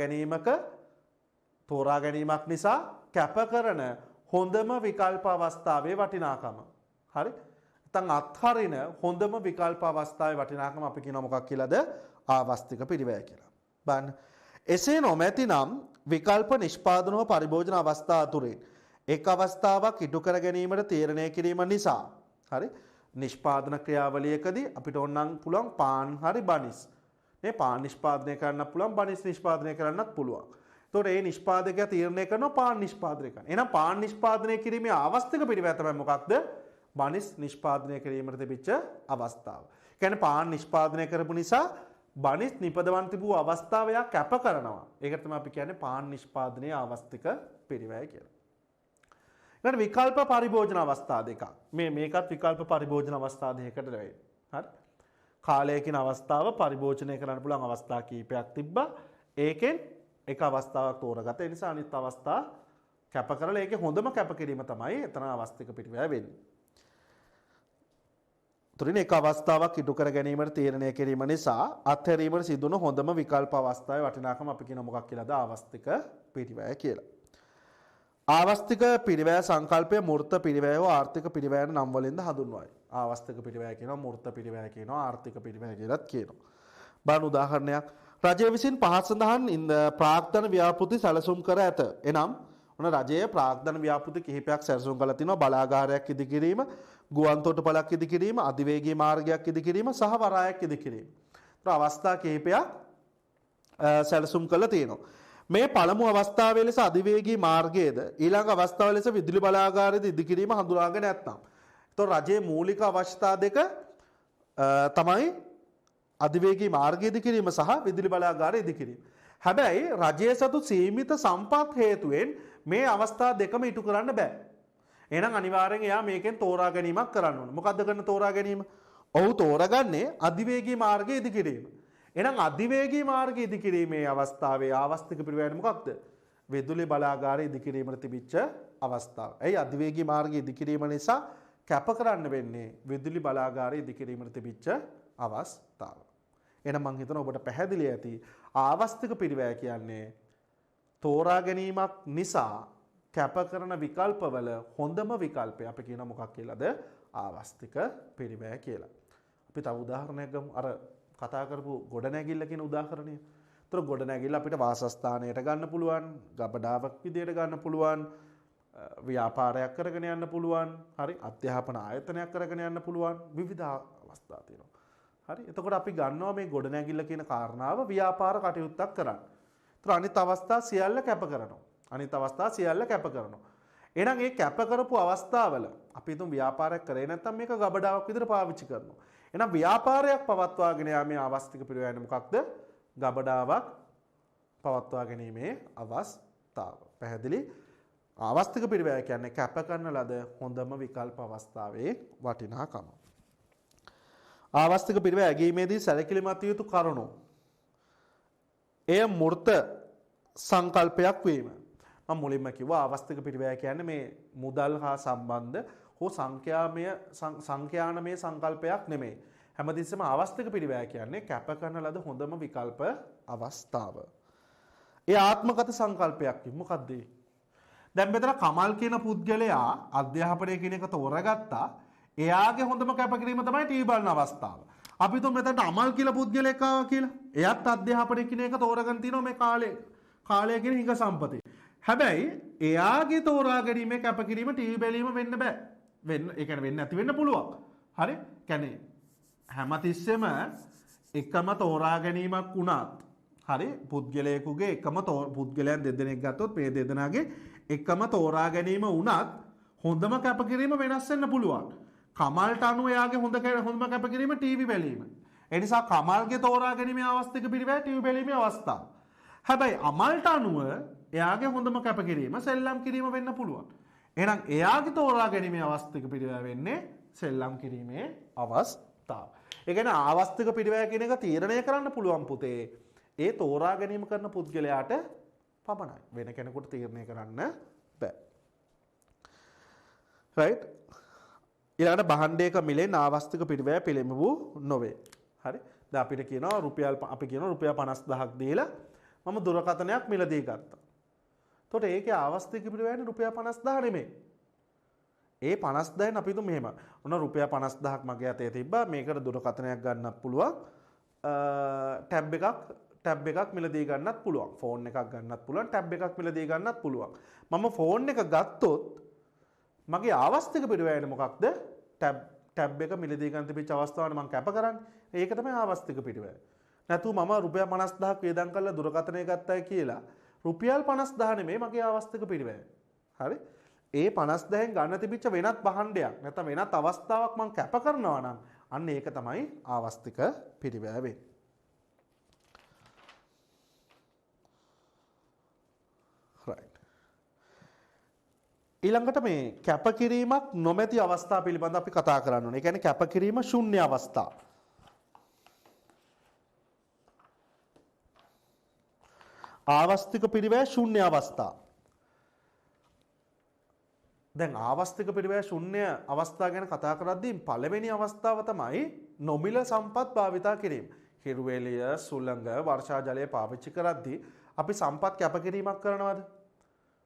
ගැනීමක් නිසා කැප කරන හොඳම විකල්ප අවස්ථාවේ වටිනාකම. හරි? නැත්නම් අත්හරින හොඳම විකල්ප අවස්ථාවේ වටිනාකම අපි කියනවා මොකක් කියලාද? ආවස්තික පිරිවැය කියලා. බලන්න. එසේ නොමැතිනම් විකල්ප නිෂ්පාදනව පරිභෝජන අවස්ථා අතුරින් එක් අවස්ථාවක් ඉටු කර ගැනීමට තීරණය කිරීම නිසා හරි නිෂ්පාදන ක්‍රියාවලියකදී අපිට ඕනනම් පුළුවන් පාන් හරි බනිස්. මේ පාන් නිෂ්පාදනය කරන්නත් පුළුවන් බනිස් නිෂ්පාදනය කරන්නත් පුළුවන්. එතකොට මේ නිෂ්පාදකයා තීරණය කරනවා පාන් නිෂ්පාදනය කරන්න. එහෙනම් පාන් නිෂ්පාදනය කිරීමේ ආවස්තික පිරිවැය තමයි මොකක්ද? බනිස් නිෂ්පාදනය කිරීමට තිබිච්ච අවස්ථාව. ඒ කියන්නේ පාන් නිෂ්පාදනය කරපු නිසා බනිස් නිපදවන් තිබූ අවස්ථාව යා කැප කරනවා. ඒකට තමයි අපි කියන්නේ පාන් නිෂ්පාදනයේ ආවස්තික පිරිවැය කියලා. ඊළඟ විකල්ප පරිභෝජන අවස්ථා දෙකක්. මේකත් විකල්ප පරිභෝජන අවස්ථා දෙකකට වෙයි. හරි? කාලයකින් අවස්ථාව පරිභෝජනය කරන්න පුළුවන් අවස්ථා කීපයක් තිබ්බා. ඒකෙන් එක අවස්ථාවක් තෝරගත්තා. ඒ නිසා අනිත් අවස්ථා කැප කරලා ඒකේ හොඳම කැපකිරීම තමයි එතන අවස්තික පිරිවැය වෙන්නේ. තුරින් එක අවස්ථාවක් ඉටු කර ගැනීමට තීරණය කිරීම නිසා අත්හැරීමට සිදුවන හොඳම විකල්ප අවස්ථාවේ වටිනාකම අපි කියන මොකක් කියලාද? ආවස්තික පිරිවැය කියලා. ආවස්තික පිරිවැය සංකල්පය මූර්ත පිරිවැය හෝ ආර්ථික පිරිවැය නම් වලින්ද හඳුන්වයි. ආවස්තික පිරිවැය කියනවා, මූර්ත පිරිවැය කියනවා, ආර්ථික පිරිවැය කියලාත් කියනවා. බලන්න උදාහරණයක්. රජය විසින් පහත් සඳහන් ප්‍රාග්ධන ව්‍යාපෘති සැලසුම් කර ඇත. එනම් ඔන්න රජයේ ප්‍රාග්ධන ව්‍යාපෘති කිහිපයක් සැලසුම් කළා තිනවා. බලාගාරයක් ඉදිකිරීම, ගුවන් තොටුපළක් ඉදිකිරීම, අධිවේගී මාර්ගයක් ඉදිකිරීම සහ වරායක් ඉදිකිරීම. අවස්ථා කිහිපයක් සැලසුම් කළා තියෙනවා. මේ පළමු අවස්ථාවේ ලෙස අධිවේගී මාර්ගයේද ඊළඟ අවස්ථාව ලෙස විදුලි බලාගාරයේද ඉදිකිරීම හඳුනාගෙන නැත්නම්. ඒතොර රජයේ මූලික අවශ්‍යතා දෙක තමයි අධිවේගී මාර්ගය ඉදිකිරීම සහ විදුලි බලාගාරය ඉදිකිරීම. හැබැයි රජයේ සතු සීමිත සම්පත් හේතුවෙන් මේ අවස්ථා දෙකම ඉටු කරන්න බෑ. එහෙනම් අනිවාර්යෙන් එයා මේකෙන් තෝරා ගැනීමක් කරන්න ඕන. මොකද්ද කරන තෝරා ගැනීම? ඔහු තෝරගන්නේ අධිවේගී මාර්ගය ඉදිකිරීම. එහෙනම් අධිවේගී මාර්ගය ඉදිකිරීමේ අවස්ථාවේ ආවස්තික පිරිවැය මොකක්ද? විදුලි බලාගාරය ඉදිකිරීමට තිබිච්ච අවස්ථාව. එයි අධිවේගී මාර්ගය ඉදිකිරීම නිසා කැප කරන්න වෙන්නේ විදුලි බලාගාරය ඉදිකිරීමට තිබිච්ච අවස්ථාව. එහෙනම් මම හිතනවා ඔබට පැහැදිලි ඇති ආවස්තික පිරිවැය කියන්නේ තෝරා ගැනීමක් නිසා කැප කරන විකල්පවල හොඳම විකල්පය අපි කියන මොකක් කියලාද? ආවස්තික පිරිවැය කියලා. අපි තව උදාහරණයක් ගමු. අර කතා කරපු ගොඩනැගිල්ල කියන උදාහරණය. ඒතර ගොඩනැගිල්ල අපිට වාසස්ථානයට ගන්න පුළුවන්, ගබඩාවක් විදියට ගන්න පුළුවන්, ව්‍යාපාරයක් කරගෙන යන්න පුළුවන්, හරි අධ්‍යාපන ආයතනයක් කරගෙන යන්න පුළුවන්, විවිධ අවස්ථා තියෙනවා. හරි. එතකොට අපි ගන්නවා මේ ගොඩනැගිල්ල කියන කාරණාව ව්‍යාපාර කටයුත්තක් කරන්න. ඒතර අනිත් අවස්ථා සියල්ල කැප කරනවා. අනිත් අවස්ථා සියල්ල කැප කරනවා. එහෙනම් මේ කැප කරපු අවස්ථාවල අපි හිතමු ව්‍යාපාරයක් කරේ නැත්නම් මේක ගබඩාවක් විදිහට පාවිච්චි කරනවා. එහෙනම් ව්‍යාපාරයක් පවත්වාගෙන යාමේ ආවස්තික පිරිවැය මොකක්ද? ගබඩාවක් පවත්වා ගැනීමේ අවස්ථාව. පැහැදිලි? ආවස්තික පිරිවැය කියන්නේ කැප කරන ලද හොඳම විකල්ප අවස්ථාවේ වටිනාකම. ආවස්තික පිරිවැය ඇගීමේදී සැලකිලිමත් යුතු කරුණු. එය මූර්ත සංකල්පයක් වීම. මම මුලින්ම කිව්වා ආවස්තික පිරිවැය කියන්නේ මේ මුදල් හා සම්බන්ධ හෝ සංඛ්‍යානමය සංකල්පයක් නෙමෙයි. හැමතිස්සෙම ආවස්තික පිරිවැය කියන්නේ කැප කරන ලද හොඳම විකල්ප අවස්ථාව. ඒ ආත්මගත සංකල්පයක් මොකක්ද? දැන් මෙතන කමල් කියන පුද්ගලයා අධ්‍යාපනය කියන එක තෝරගත්තා. එයාගේ හොඳම කැපකිරීම තමයි ටීවී බලන අවස්ථාව. අපි තුන් මෙතනට අමල් කියලා පුද්ගලයෙක් ආවා කියලා. එයාත් අධ්‍යාපනය කියන එක තෝරගෙන තිනවා මේ කාලය කියන හිඟ සම්පතේ. හැබැයි එයාගේ තෝරා ගැනීමේ කැපකිරීම ටීවී බැලීම වෙන්න බෑ. ඒ කියන්නේ වෙන්න නැති වෙන්න පුළුවන්. හරි? කියන්නේ හැමතිස්සෙම එකම තෝරා ගැනීමක් වුණත් හරි පුද්ගලයෙකුගේ එකම පුද්ගලයන් දෙදෙනෙක් ගත්තොත් මේ දෙදෙනාගේ එකම තෝරා ගැනීම වුණත් හොඳම කැපකිරීම වෙනස් වෙන්න පුළුවන්. කමල්ට අනුව එයාගේ හොඳම කැපකිරීම ටීවී බැලීම. ඒ නිසා කමල්ගේ තෝරා ගැනීමේ අවස්ථික පිරිවැය ටීවී බැලීමේ අවස්ථාව. හැබැයි අමල්ට අනුව එයාගේ හොඳම කැපකිරීම සෙල්ලම් කිරීම වෙන්න පුළුවන්. එහෙනම් එයාගේ තෝරා ගැනීමේ අවස්ථික පිරිවැය වෙන්නේ සෙල්ලම් කිරීමේ අවස්ථාව. ඒ කියන්නේ ආවස්තික පිරිවැය කියන එක තීරණය කරන්න පුළුවන් පුතේ. ඒ තෝරා ගැනීම කරන පුද්ගලයාට පමණයි. වෙන කෙනෙකුට තීරණය කරන්න බෑ. right? ඊළඟට භාණ්ඩයක මිලෙන් ආවස්තික පිරිවැය පිළිඹු නොවේ. හරි? දැන් අපිට කියනවා රුපියල් 50000ක් දීලා මම දුරකථනයක් මිලදී ගත්තා. එතකොට ඒකේ ආවස්තික පිරිවැයනේ රුපියල් 50000 නෙමෙයි. ඒ 50000න් අපි හිතමු මෙහෙම. ඔන්න රුපියල් 50000ක් මගේ අතේ තිබ්බා. මේකට දුරකථනයක් ගන්නත් පුළුවන්. ටැබ් එකක් මිලදී ගන්නත් පුළුවන්. ෆෝන් එකක් ගන්නත් පුළුවන්. ටැබ් එකක් මිලදී ගන්නත් පුළුවන්. මම ෆෝන් එක ගත්තොත් මගේ ආවස්තික පිරිවැයනේ මොකක්ද? ටැබ් එක මිලදී ගන්න තිබිච්ච අවස්ථාවනේ මම කැප කරන්නේ. ඒක තමයි ආවස්තික පිරිවැය. නැතු මම රුපියල් 50000ක් වේදම් කරලා දුරකථනය ගත්තයි කියලා රුපියල් 50000 නෙමෙයි මගේ ආවස්තික පිරිවැය. හරි? ඒ 50000න් ගන්න තිබිච්ච වෙනත් භාණ්ඩයක් නැත්නම් වෙනත් අවස්ථාවක් මම කැප කරනවා නම් අන්න ඒක තමයි ආවස්තික පිරිවැය වෙන්නේ. right. ඊළඟට මේ කැපකිරීමක් නොමැති අවස්ථා පිළිබඳව අපි කතා කරන්න ඕනේ. ඒ කියන්නේ කැපකිරීම ශුන්‍ය අවස්ථා. ආවස්තික පිරිවැය ශුන්‍ය අවස්ථා. දැන් ආවස්තික පිරිවැය ශුන්‍ය අවස්ථා ගැන කතා කරද්දී පළවෙනි අවස්ථාව තමයි නොමිල සම්පත් භාවිතා කිරීම. හිරුවෙලිය, සුළඟ, වර්ෂා ජලය පාවිච්චි කරද්දී අපි සම්පත් කැපකිරීමක් කරනවද?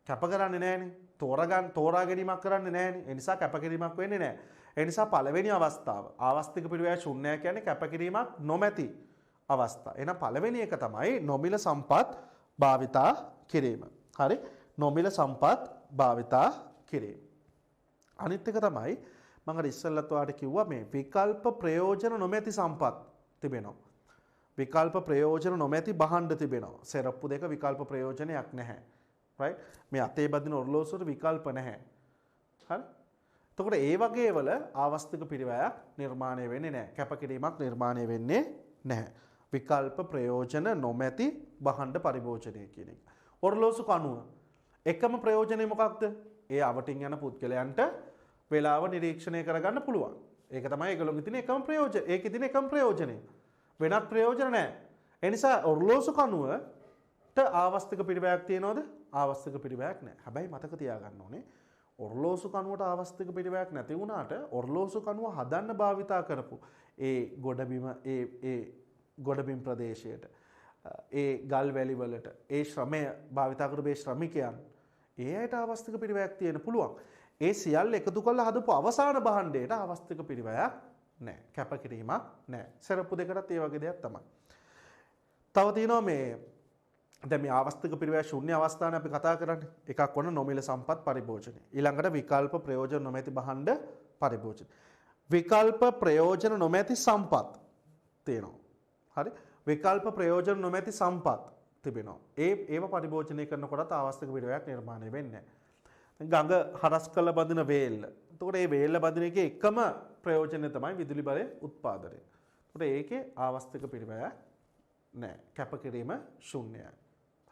කැප කරන්නේ නැහනේ. තෝරා ගැනීමක් කරන්නේ නැහනේ. ඒ නිසා කැපකිරීමක් වෙන්නේ නැහැ. ඒ නිසා පළවෙනි අවස්ථාව ආවස්තික පිරිවැය ශුන්‍ය කියන්නේ කැපකිරීමක් නොමැති අවස්ථා. එහෙනම් පළවෙනි එක තමයි නොමිල සම්පත් භාවිතා කිරීම. හරි? නොමිල සම්පත් භාවිතා කිරීම. අනිත් එක තමයි මම අර ඉස්සෙල්ලත් ඔයාලට කිව්වා මේ විකල්ප ප්‍රයෝජන නොමැති සම්පත් තිබෙනවා. විකල්ප ප්‍රයෝජන නොමැති භාණ්ඩ තිබෙනවා. සෙරප්පු දෙක විකල්ප ප්‍රයෝජනයක් නැහැ. right? මේ අතේ බදින ඔරලෝසුවට විකල්ප නැහැ. හරි? එතකොට ඒ වගේ වල ආවස්තික පිරිවැයක් නිර්මාණය වෙන්නේ නැහැ. කැපකිරීමක් නිර්මාණය වෙන්නේ නැහැ. විකල්ප ප්‍රයෝජන නොමැති භාණ්ඩ පරිභෝජනය කියන එක. ඔරලෝසු කණුව එකම ප්‍රයෝජනය මොකක්ද? ඒ අවටින් යන පුද්ගලයන්ට වේලාව නිරීක්ෂණය කරගන්න පුළුවන්. ඒක තමයි ඒගොල්ලෝගේ තියෙන එකම ප්‍රයෝජන. ඒකේ තියෙන එකම ප්‍රයෝජනය. වෙනත් ප්‍රයෝජන නැහැ. ඒ නිසා ඔරලෝසු කණුවට ආවස්තික පිරිවැයක් තියනවද? ආවස්තික පිරිවැයක් නැහැ. හැබැයි මතක තියාගන්න ඕනේ ඔරලෝසු කණුවට ආවස්තික පිරිවැයක් නැති වුණාට ඔරලෝසු කණුව හදන්න භාවිතා කරපු ඒ ගොඩබිම ඒ ගොඩබිම් ප්‍රදේශයට ඒ ගල් වැලි වලට ඒ ශ්‍රමය භාවිතා කරපු ඒ ශ්‍රමිකයන් ඒ අයට ආවස්තික පිරිවැයක් තියෙන්න පුළුවන්. ඒ සියල්ල එකතු කරලා හදපු අවසාන භාණ්ඩයට ආවස්තික පිරිවැයක් නැහැ. කැපකිරීමක් නැහැ. සරප්පු දෙකටත් ඒ වගේ දෙයක් තමයි. තව තියෙනවා මේ දැන් මේ ආවස්තික පිරිවැය ශුන්‍ය අවස්ථානේ අපි කතා කරන්නේ. එකක් වන නොමිල සම්පත් පරිභෝජනය. ඊළඟට විකල්ප ප්‍රයෝජන නොමැති භාණ්ඩ පරිභෝජන. විකල්ප ප්‍රයෝජන නොමැති සම්පත් තියෙනවා. හරි? විකල්ප ප්‍රයෝජන නොමැති සම්පත් තිබෙනවා. ඒව පරිභෝජනය කරනකොටත් ආවස්තික පිරිවැයක් නිර්මාණය වෙන්නේ නැහැ. ගඟ හරස් කළ බඳින වේල්ල. එතකොට මේ වේල්ල බඳින එකේ එකම ප්‍රයෝජනය තමයි විදුලි බලය උත්පාදනය. එතකොට ඒකේ ආවස්තික පිරිවැයක් නැහැ. කැපකිරීම ශුන්‍යයි.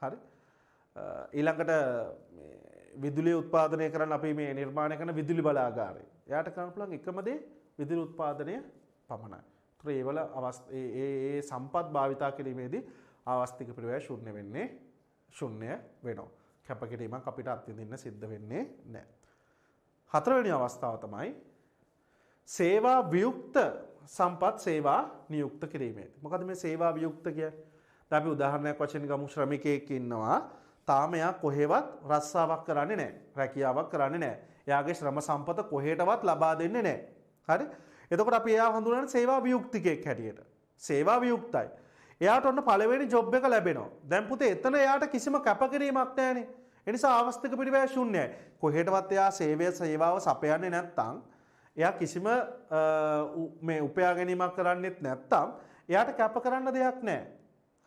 හරි? ඊළඟට විදුලිය උත්පාදනය කරන්න අපි මේ නිර්මාණය කරන විදුලි බලාගාරය. එයාට කරන්න පුළුවන් එකම දේ විදුලි උත්පාදනය පමණයි. ඒතර ඒවල ඒ සම්පත් භාවිතා කිරීමේදී ආවස්තික පිරිවැය ශුන්‍ය වෙන්නේ ශුන්‍ය වෙනවා. කැපකිරීමක් අපිට අත්විඳින්න සිද්ධ වෙන්නේ නැහැ. හතරවෙනි අවස්ථාව තමයි සේවා වියුක්ත සම්පත් සේවා නියුක්ත කිරීමේදී. මොකද මේ සේවා වියුක්ත කියන්නේ? දැන් අපි උදාහරණයක් වශයෙන් ගමු ශ්‍රමිකයෙක් ඉන්නවා. තාම එයා කොහෙවත් රස්සාවක් කරන්නේ නැහැ. රැකියාවක් කරන්නේ නැහැ. එයාගේ ශ්‍රම සම්පත කොහෙටවත් ලබා දෙන්නේ නැහැ. හරි? එතකොට අපි එයා හඳුනන්නේ සේවා වියුක්තිකයෙක් හැටියට. සේවා වියුක්තයි. එයාට ඔන්න පළවෙනි ජොබ් එක ලැබෙනවා. දැන් පුතේ එතන එයාට කිසිම කැපකිරීමක් නැහැනේ. ඒ නිසා ආවස්තික පිරිවැය ශුන්‍යයි. කොහෙටවත් එයා සේවාව සපයන්නේ නැත්නම් එයා කිසිම මේ උපයා ගැනීමක් කරන්නේත් නැත්නම් එයාට කැප කරන්න දෙයක් නැහැ.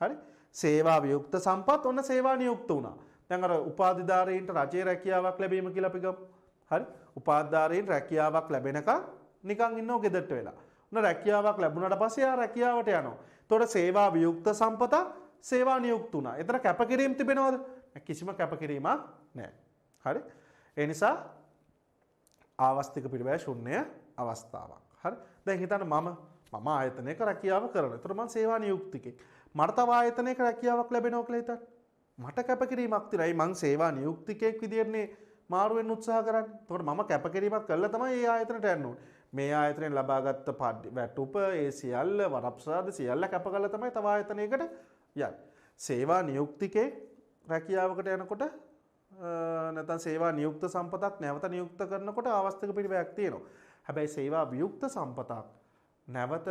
හරි? සේවා වියුක්ත සම්පත් ඔන්න සේවා නියුක්ත වුණා. දැන් අර උපාධිධාරීන්ට රජයේ රැකියාවක් ලැබීම කියලා අපි ගමු. හරි? උපාධිධාරීන් රැකියාවක් ලැබෙනකන් නිකන් ඉන්නව ගෙදරට වෙලා. ඔන්න රැකියාවක් ලැබුණාට පස්සේ එයා රැකියාවට යනවා. එතකොට සේවා වියුක්ත සම්පත සේවා නියුක්ත වුණා. එතන කැපකිරීම තිබෙනවද? කිසිම කැපකිරීමක් නැහැ. හරි? ඒ නිසා ආවස්තික පිරිවැය ශුන්‍ය අවස්ථාවක්. හරි? දැන් හිතන්න මම ආයතනයක රැකියාව කරනවා. එතකොට මම සේවා නියුක්තිකෙක්. මට තව ආයතනයක රැකියාවක් ලැබෙනවා කියලා හිතන්න. මට කැපකිරීමක් තියෙනයි මං සේවා නියුක්තිකයෙක් විදියටනේ මාරු වෙන්න උත්සාහ කරන්නේ. එතකොට මම කැපකිරීමක් කළා තමයි මේ ආයතනට යන්න ඕනේ. මේ ආයතනයෙන් ලබාගත් වැටුප ඒ සියල්ල වරප්‍රසාද සියල්ල කැප කරලා තමයි තව ආයතනයකට යන්නේ. සේවා නියුක්තිකේ රැකියාවකට යනකොට නැත්නම් සේවා නියුක්ත සම්පතක් නැවත නියුක්ත කරනකොට ආවස්තික පිරිවැයක් තියෙනවා. හැබැයි සේවා වියුක්ත සම්පතක් නැවත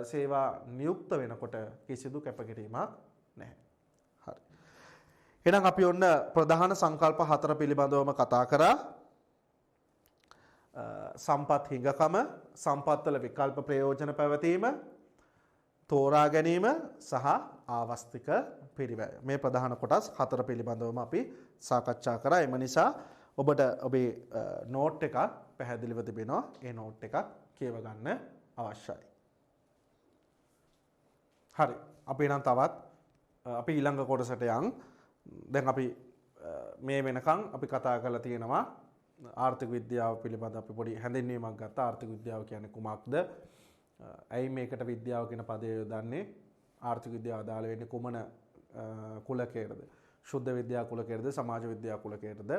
සේවා නියුක්ත වෙනකොට කිසිදු කැපකිරීමක් නැහැ. හරි. එහෙනම් අපි ඔන්න ප්‍රධාන සංකල්ප 4 පිළිබඳවම කතා කරා. සම්පත් හිඟකම, සම්පත්වල විකල්ප ප්‍රයෝජන පැවතීම, තෝරා ගැනීම සහ ආවස්තික පිරිවැය. මේ ප්‍රධාන කොටස් 4 පිළිබඳවම අපි සාකච්ඡා කරා. එම නිසා ඔබට ඔබේ නෝට් එකක් පැහැදිලිව තිබෙනවා. ඒ නෝට් එකක් කියව ගන්න අවශ්‍යයි. හරි. අපි නම් තවත් අපි ඊළඟ කොටසට යන්. දැන් අපි මේ වෙනකන් අපි කතා කරලා තියෙනවා ආර්ථික විද්‍යාව පිළිබඳ අපි පොඩි හැඳින්වීමක් ගත්තා. ආර්ථික විද්‍යාව කියන්නේ කුමක්ද? ඇයි මේකට විද්‍යාව කියන පදය යොදන්නේ? ආර්ථික විද්‍යාව අදාළ වෙන්නේ කුමන කුලකයටද? ශුද්ධ විද්‍යා කුලකයටද? සමාජ විද්‍යා කුලකයටද?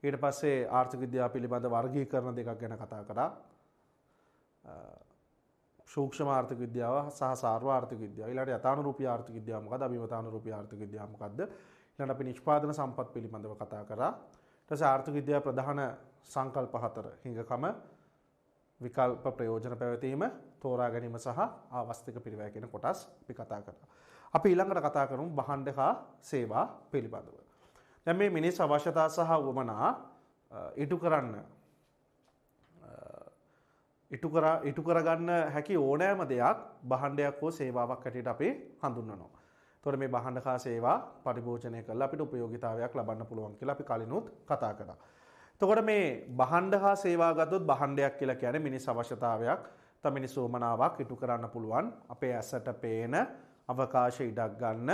ඊට පස්සේ ආර්ථික විද්‍යාව පිළිබඳ වර්ගීකරණ දෙකක් ගැන කතා කරා. සූක්ෂම ආර්ථික විද්‍යාව සහ සාර්ව ආර්ථික විද්‍යාව. ඊළඟට යථානුරූපී ආර්ථික විද්‍යාව මොකද්ද? අභිමතානුරූපී ආර්ථික විද්‍යාව මොකද්ද? ඊළඟට අපි නිෂ්පාදන සම්පත් පිළිබඳව කතා කරා. ඊට පස්සේ ආර්ථික විද්‍යාව ප්‍රධාන සංකල්ප 4 හිඟකම, විකල්ප ප්‍රයෝජන පැවතීම, තෝරා ගැනීම සහ ආවස්තික පිරිවැය කියන කොටස් අපි කතා කරා. අපි ඊළඟට කතා කරමු භාණ්ඩ හා සේවා පිළිබඳව. දැන් මේ මිනිස් අවශ්‍යතා සහ උවමනා ඉටු කරන්න ඉටු කරගන්න හැකි ඕනෑම දෙයක් භාණ්ඩයක් හෝ සේවාවක් හැටියට අපි හඳුන්වනවා. එතකොට මේ භාණ්ඩ හා සේවා පරිභෝජනය කරලා අපිට උපයෝගීතාවයක් ලබන්න පුළුවන් කියලා අපි කලිනුත් කතා කරා. එතකොට මේ භාණ්ඩ හා සේවා ගත්තොත් භාණ්ඩයක් කියලා කියන්නේ මිනිස් අවශ්‍යතාවයක්, තම මිනිස් උවමනාවක් ඉටු කරන්න පුළුවන්. අපේ ඇසට පේන අවකාශ ඉඩක් ගන්න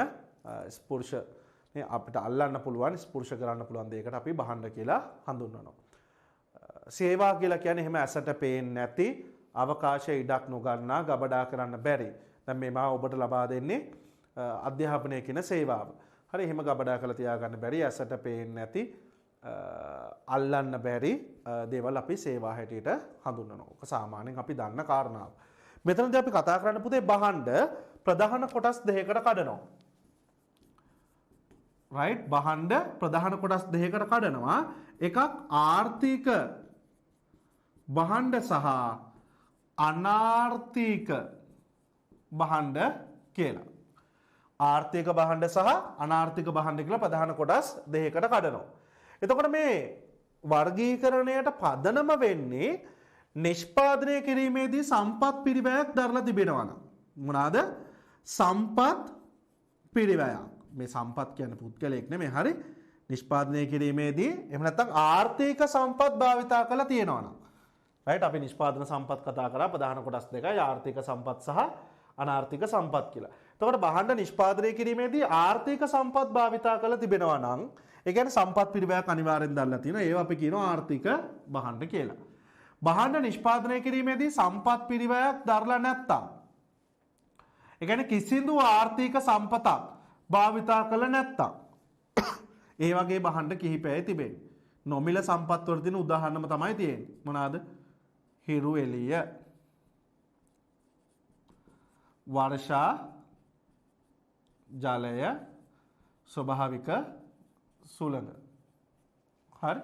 ස්පර්ශ අපිට අල්ලන්න පුළුවන් ස්පර්ශ කරන්න පුළුවන් දෙයකට අපි භාණ්ඩ කියලා හඳුන්වනවා. සේවා කියලා කියන්නේ එහෙම ඇසට පේන්නේ නැති අවකාශ ඉඩක් නොගන්නා ගබඩා කරන්න බැරි. දැන් මේ මා ඔබට ලබා දෙන්නේ අධ්‍යාපනය කියන සේවාව. හරි එහෙම ගබඩා කරලා තියාගන්න බැරි ඇසට පේන්නේ නැති අල්ලන්න බැරි දේවල් අපි සේවා හැටියට හඳුන්වනවා. ඔක සාමාන්‍යයෙන් අපි දන්න කාරණාව. මෙතනදී අපි කතා කරන්න පුතේ භාණ්ඩ ප්‍රධාන කොටස් දෙකකට කඩනවා. රයිට් භාණ්ඩ ප්‍රධාන කොටස් දෙකකට කඩනවා. එකක් ආර්ථික භාණ්ඩ සහ අනාර්ථික භාණ්ඩ කියලා. ආර්ථික භාණ්ඩ සහ අනාර්ථික භාණ්ඩ කියලා ප්‍රධාන කොටස් දෙකකට කඩනවා. එතකොට මේ වර්ගීකරණයට පදනම වෙන්නේ නිෂ්පාදනය කිරීමේදී සම්පත් පිරිවැයක් දරලා තිබෙනවා නම්. මොනවාද? සම්පත් පිරිවැයක්. මේ සම්පත් කියන්නේ පුද්ගලයෙක් නෙමෙයි. හරි. නිෂ්පාදනය කිරීමේදී එහෙම නැත්නම් ආර්ථික සම්පත් භාවිතා කරලා තියෙනවා නම්. රයිට් අපි නිෂ්පාදන සම්පත් කතා කරා ප්‍රධාන කොටස් දෙකයි ආර්ථික සම්පත් සහ අනාර්ථික සම්පත් කියලා. එතකොට භාණ්ඩ නිෂ්පාදනය කිරීමේදී ආර්ථික සම්පත් භාවිතා කරලා තිබෙනවා නම් ඒ කියන්නේ සම්පත් පිරිවැයක් අනිවාර්යෙන් දාලා තියෙනවා. ඒවා අපි කියනවා ආර්ථික භාණ්ඩ කියලා. භාණ්ඩ නිෂ්පාදනය කිරීමේදී සම්පත් පිරිවැයක් දරලා නැත්තම් ඒ කියන්නේ කිසිදු ආර්ථික සම්පතක් භාවිතා කළ නැත්තම් ඒ වගේ භාණ්ඩ කිහිපයයි තිබෙන්නේ. නොමිල සම්පත් වල තියෙන උදාහරණම තමයි තියෙන්නේ. මොනවාද? හිරු එළිය, වර්ෂා ජලය, ස්වභාවික සුළඟ. හරි.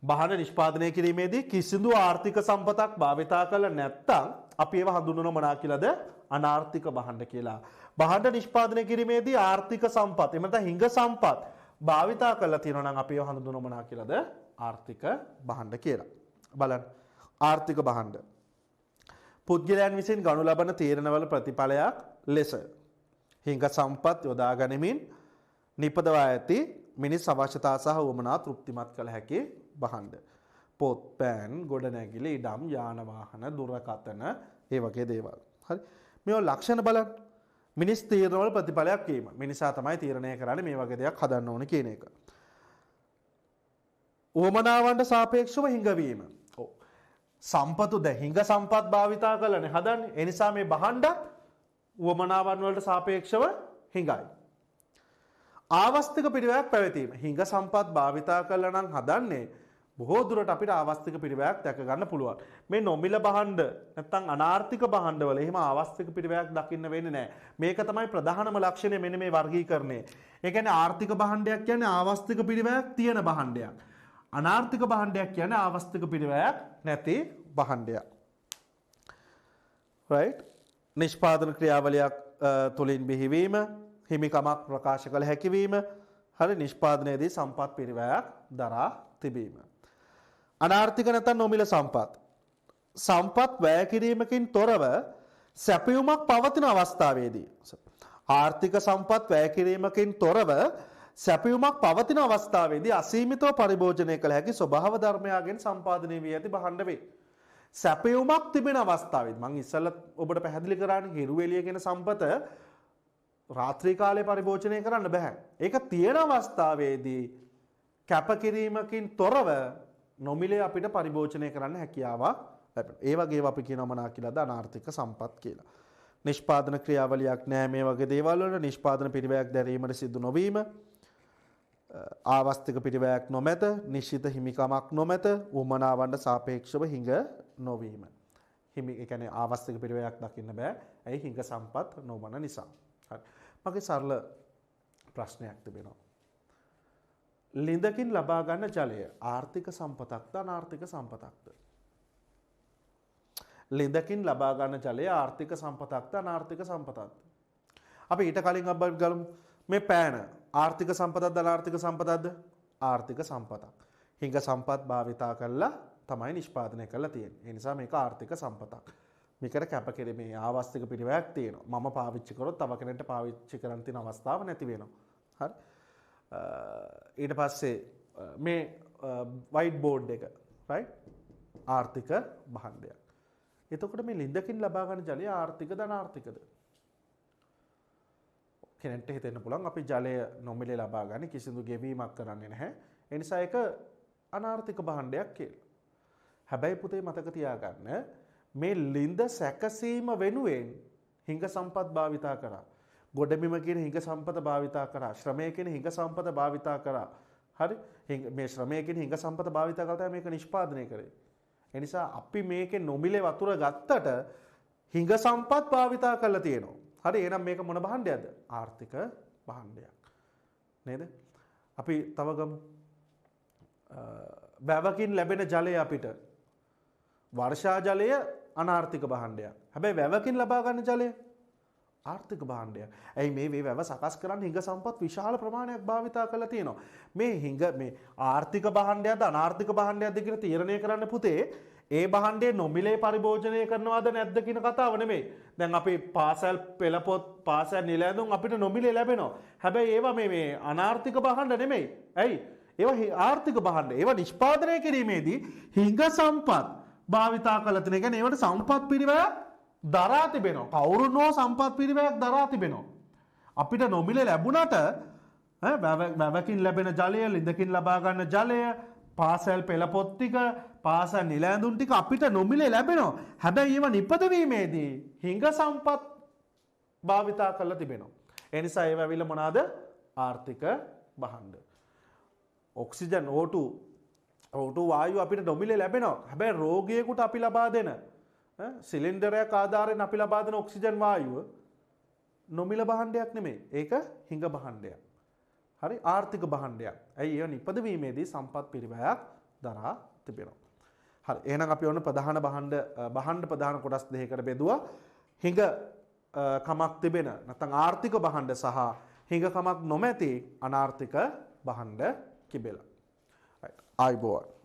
භාණ්ඩ නිෂ්පාදනය කිරීමේදී කිසිදු ආර්ථික සම්පතක් භාවිතා කළ නැත්තම් අපි ඒව හඳුන්වනවා මොනවා කියලාද? අනාර්ථික භාණ්ඩ කියලා. භාණ්ඩ නිෂ්පාදනය කිරීමේදී ආර්ථික සම්පත් එහෙම නැත්නම් හිඟ සම්පත් භාවිතා කරලා තියෙනවා නම් අපි ඒව හඳුන්වනවා මොනවා කියලාද? ආර්ථික භාණ්ඩ කියලා. බලන්න. ආර්ථික භාණ්ඩ පුද්ගලයන් විසින් ගනු ලබන තීරණවල ප්‍රතිඵලයක් ලෙස හිඟ සම්පත් යොදා ගනිමින් නිපදවා ඇති මිනිස් අවශ්‍යතා සහ උවමනා තෘප්තිමත් කළ හැකි භාණ්ඩ. පොත්, පෑන්, ගොඩනැගිලි, ඉඩම්, යාන වාහන, දුරකථන ඒ වගේ දේවල්. හරි. මේවා ලක්ෂණ බලන්න. මිනිස් තීරණවල ප්‍රතිඵලයක් වීම. මිනිසා තමයි තීරණය කරන්නේ මේ වගේ දෙයක් හදන්න ඕන කියන එක. උවමනාවන්ට සාපේක්ෂව හිඟවීම. ඔව්. සම්පතු දැන් හිඟ සම්පත් භාවිතා කරලානේ හදන්නේ. ඒ නිසා මේ භාණ්ඩ උවමනාවන් වලට සාපේක්ෂව හිඟයි. ආවස්තික පිරිවැයක් පැවතීම. හිඟ සම්පත් භාවිතා කරලා නම් හදන්නේ බොහෝ දුරට අපිට ආවස්තික පිරිවැයක් දැක ගන්න පුළුවන්. මේ නොමිල භාණ්ඩ නැත්නම් අනාර්ථික භාණ්ඩවල එහෙම ආවස්තික පිරිවැයක් දකින්න වෙන්නේ නැහැ. මේක තමයි ප්‍රධානම ලක්ෂණය මෙන්න මේ වර්ගීකරණය. ඒ කියන්නේ ආර්ථික භාණ්ඩයක් කියන්නේ ආවස්තික පිරිවැයක් තියෙන භාණ්ඩයක්. අනාර්ථික භාණ්ඩයක් කියන්නේ ආවස්තික පිරිවැයක් නැති භාණ්ඩයක්. right? නිෂ්පාදන ක්‍රියාවලියක් තුලින් බිහිවීම, හිමිකමක් ප්‍රකාශ කළ හැකිවීම, හරි නිෂ්පාදනයේදී සම්පත් පිරිවැයක් දරා තිබීම. අනාර්ථික නැත්නම් නොමිල සම්පත්. සම්පත් වැය කිරීමකින් තොරව සැපයුමක් පවතින අවස්ථාවේදී. ආර්ථික සම්පත් වැය කිරීමකින් තොරව සැපයුමක් පවතින අවස්ථාවේදී අසීමිතව පරිභෝජනය කළ හැකි ස්වභාව ධර්මයාගෙන් සම්පාදනය වී ඇති භාණ්ඩ වේ. සැපයුමක් තිබෙන අවස්ථාවේදී මම ඉස්සෙල්ලා ඔබට පැහැදිලි කරානේ හිරු එළිය කියන සම්පත රාත්‍රී කාලේ පරිභෝජනය කරන්න බෑ. ඒක තියෙන අවස්ථාවේදී කැපකිරීමකින් තොරව නොමිලේ අපිට පරිභෝජනය කරන්න හැකියාවක් ලැබෙනවා. ඒ වගේව අපි කියනවා මොනවා කියලාද? අනාර්ථික සම්පත් කියලා. නිෂ්පාදන ක්‍රියාවලියක් නෑ මේ වගේ දේවල් වල නිෂ්පාදන පිරිවැයක් දැරීමට සිදු නොවීම, ආවස්තික පිරිවැයක් නොමැත, නිශ්චිත හිමිකමක් නොමැත, උවමනාවන්ට සාපේක්ෂව හිඟ නොවීම. ඒ කියන්නේ ආවස්තික පිරිවැයක් දකින්න බෑ. ඇයි? හිඟ සම්පත් නොවන නිසා. හරි. මගේ සරල ප්‍රශ්නයක් තිබෙනවා. ලිඳකින් ලබා ගන්න ජලය ආර්ථික සම්පතක්ද අනාර්ථික සම්පතක්ද? ලිඳකින් ලබා ගන්න ජලය ආර්ථික සම්පතක්ද අනාර්ථික සම්පතක්ද? අපි ඊට කලින් අපි ගලමු මේ පෑන ආර්ථික සම්පතක්ද අනාර්ථික සම්පතක්ද? ආර්ථික සම්පතක්. හිඟ සම්පත් භාවිතා කරලා තමයි නිෂ්පාදනය කරලා තියෙන්නේ. ඒ නිසා මේක ආර්ථික සම්පතක්. මේකට කැපකිරීමේ ආවස්තික පිළිවෙලක් තියෙනවා. මම පාවිච්චි කරොත් තව කෙනෙක්ට පාවිච්චි කරන්න තියෙන අවස්ථාව නැති වෙනවා. හරි. ඊට පස්සේ මේ වයිට් බෝඩ් එක රයිට් ආර්ථික භාණ්ඩයක්. එතකොට මේ ලින්දකින් ලබා ගන්න ජලය ආර්ථිකද අනාර්ථිකද? කෙනෙක්ට හිතෙන්න පුළුවන් අපි ජලය නොමිලේ ලබා ගන්න කිසිදු ගෙවීමක් කරන්නේ නැහැ. ඒ නිසා ඒක අනාර්ථික භාණ්ඩයක් කියලා. හැබැයි පුතේ මතක තියාගන්න මේ ලින්ද සැකසීම වෙනුවෙන් හිඟ සම්පත් භාවිතා කරා. ගොඩබිම කියන හිඟ සම්පත භාවිතා කරා. ශ්‍රමය කියන හිඟ සම්පත භාවිතා කරා. හරි? මේ ශ්‍රමය කියන හිඟ සම්පත භාවිතා කරලා තමයි මේක නිෂ්පාදනය කරේ. ඒ නිසා අපි මේකේ නොමිලේ වතුර ගත්තට හිඟ සම්පත් භාවිතා කරලා තියෙනවා. හරි? එහෙනම් මේක මොන භාණ්ඩයක්ද? ආර්ථික භාණ්ඩයක්. නේද? අපි තව ගමු. වැවකින් ලැබෙන ජලය අපිට වර්ෂා ජලය අනාර්ථික භාණ්ඩයක්. හැබැයි වැවකින් ලබා ගන්න ජලය ආර්ථික භාණ්ඩයක්. ඇයි මේ වැව සකස් කරන්න හිඟ සම්පත් විශාල ප්‍රමාණයක් භාවිතා කරලා තියෙනවා. මේ ආර්ථික භාණ්ඩයක්ද අනාර්ථික භාණ්ඩයක්ද කියලා තීරණය කරන්න පුතේ ඒ භාණ්ඩේ නොමිලේ පරිභෝජනය කරනවද නැද්ද කියන කතාව නෙමෙයි. දැන් අපි පාසල් පෙළපොත් පාසල් නිල ඇඳුම් අපිට නොමිලේ ලැබෙනවා. හැබැයි ඒවා මේ අනාර්ථික භාණ්ඩ නෙමෙයි. ඇයි? ඒවා ආර්ථික භාණ්ඩ. ඒවා නිෂ්පාදනය කිරීමේදී හිඟ සම්පත් භාවිතා කරලා තියෙන. ඒ කියන්නේ ඒවට සම්පත් පිරිවැයක් දරා තිබෙනවා. කවුරුන් හෝ සම්පත් පිරිවැයක් දරා තිබෙනවා. අපිට නොමිලේ ලැබුණට වැවකින් ලැබෙන ජලය, ලිඳකින් ලබා ගන්න ජලය, පාසල් පෙළපොත් ටික, පාසල් නිල ඇඳුම් ටික අපිට නොමිලේ ලැබෙනවා. හැබැයි ඒවා නිපදවීමේදී හිඟ සම්පත් භාවිතා කරලා තිබෙනවා. ඒ නිසා ඒවා ඇවිල්ලා මොනවාද? ආර්ථික භාණ්ඩ. ඔක්සිජන් O2 වායුව අපිට නොමිලේ ලැබෙනවා. හැබැයි රෝගියෙකුට අපි ලබා දෙන සිලින්ඩරයක් ආධාරයෙන් අපි ලබා දෙන ඔක්සිජන් වායුව නොමිල භාණ්ඩයක් නෙමෙයි. ඒක හිඟ භාණ්ඩයක්. හරි? ආර්ථික භාණ්ඩයක්. ඇයි? ඒව නිපදවීමේදී සම්පත් පිරිවැයක් දරා තිබෙනවා. හරි. එහෙනම් අපි ඔන්න ප්‍රධාන භාණ්ඩ ප්‍රධාන කොටස් දෙකකට බෙදුවා. හිඟ කමක් තිබෙන නැත්නම් ආර්ථික භාණ්ඩ සහ හිඟ කමක් නොමැති අනාර්ථික භාණ්ඩ කිබෙලා. right. ආයිබෝවන්.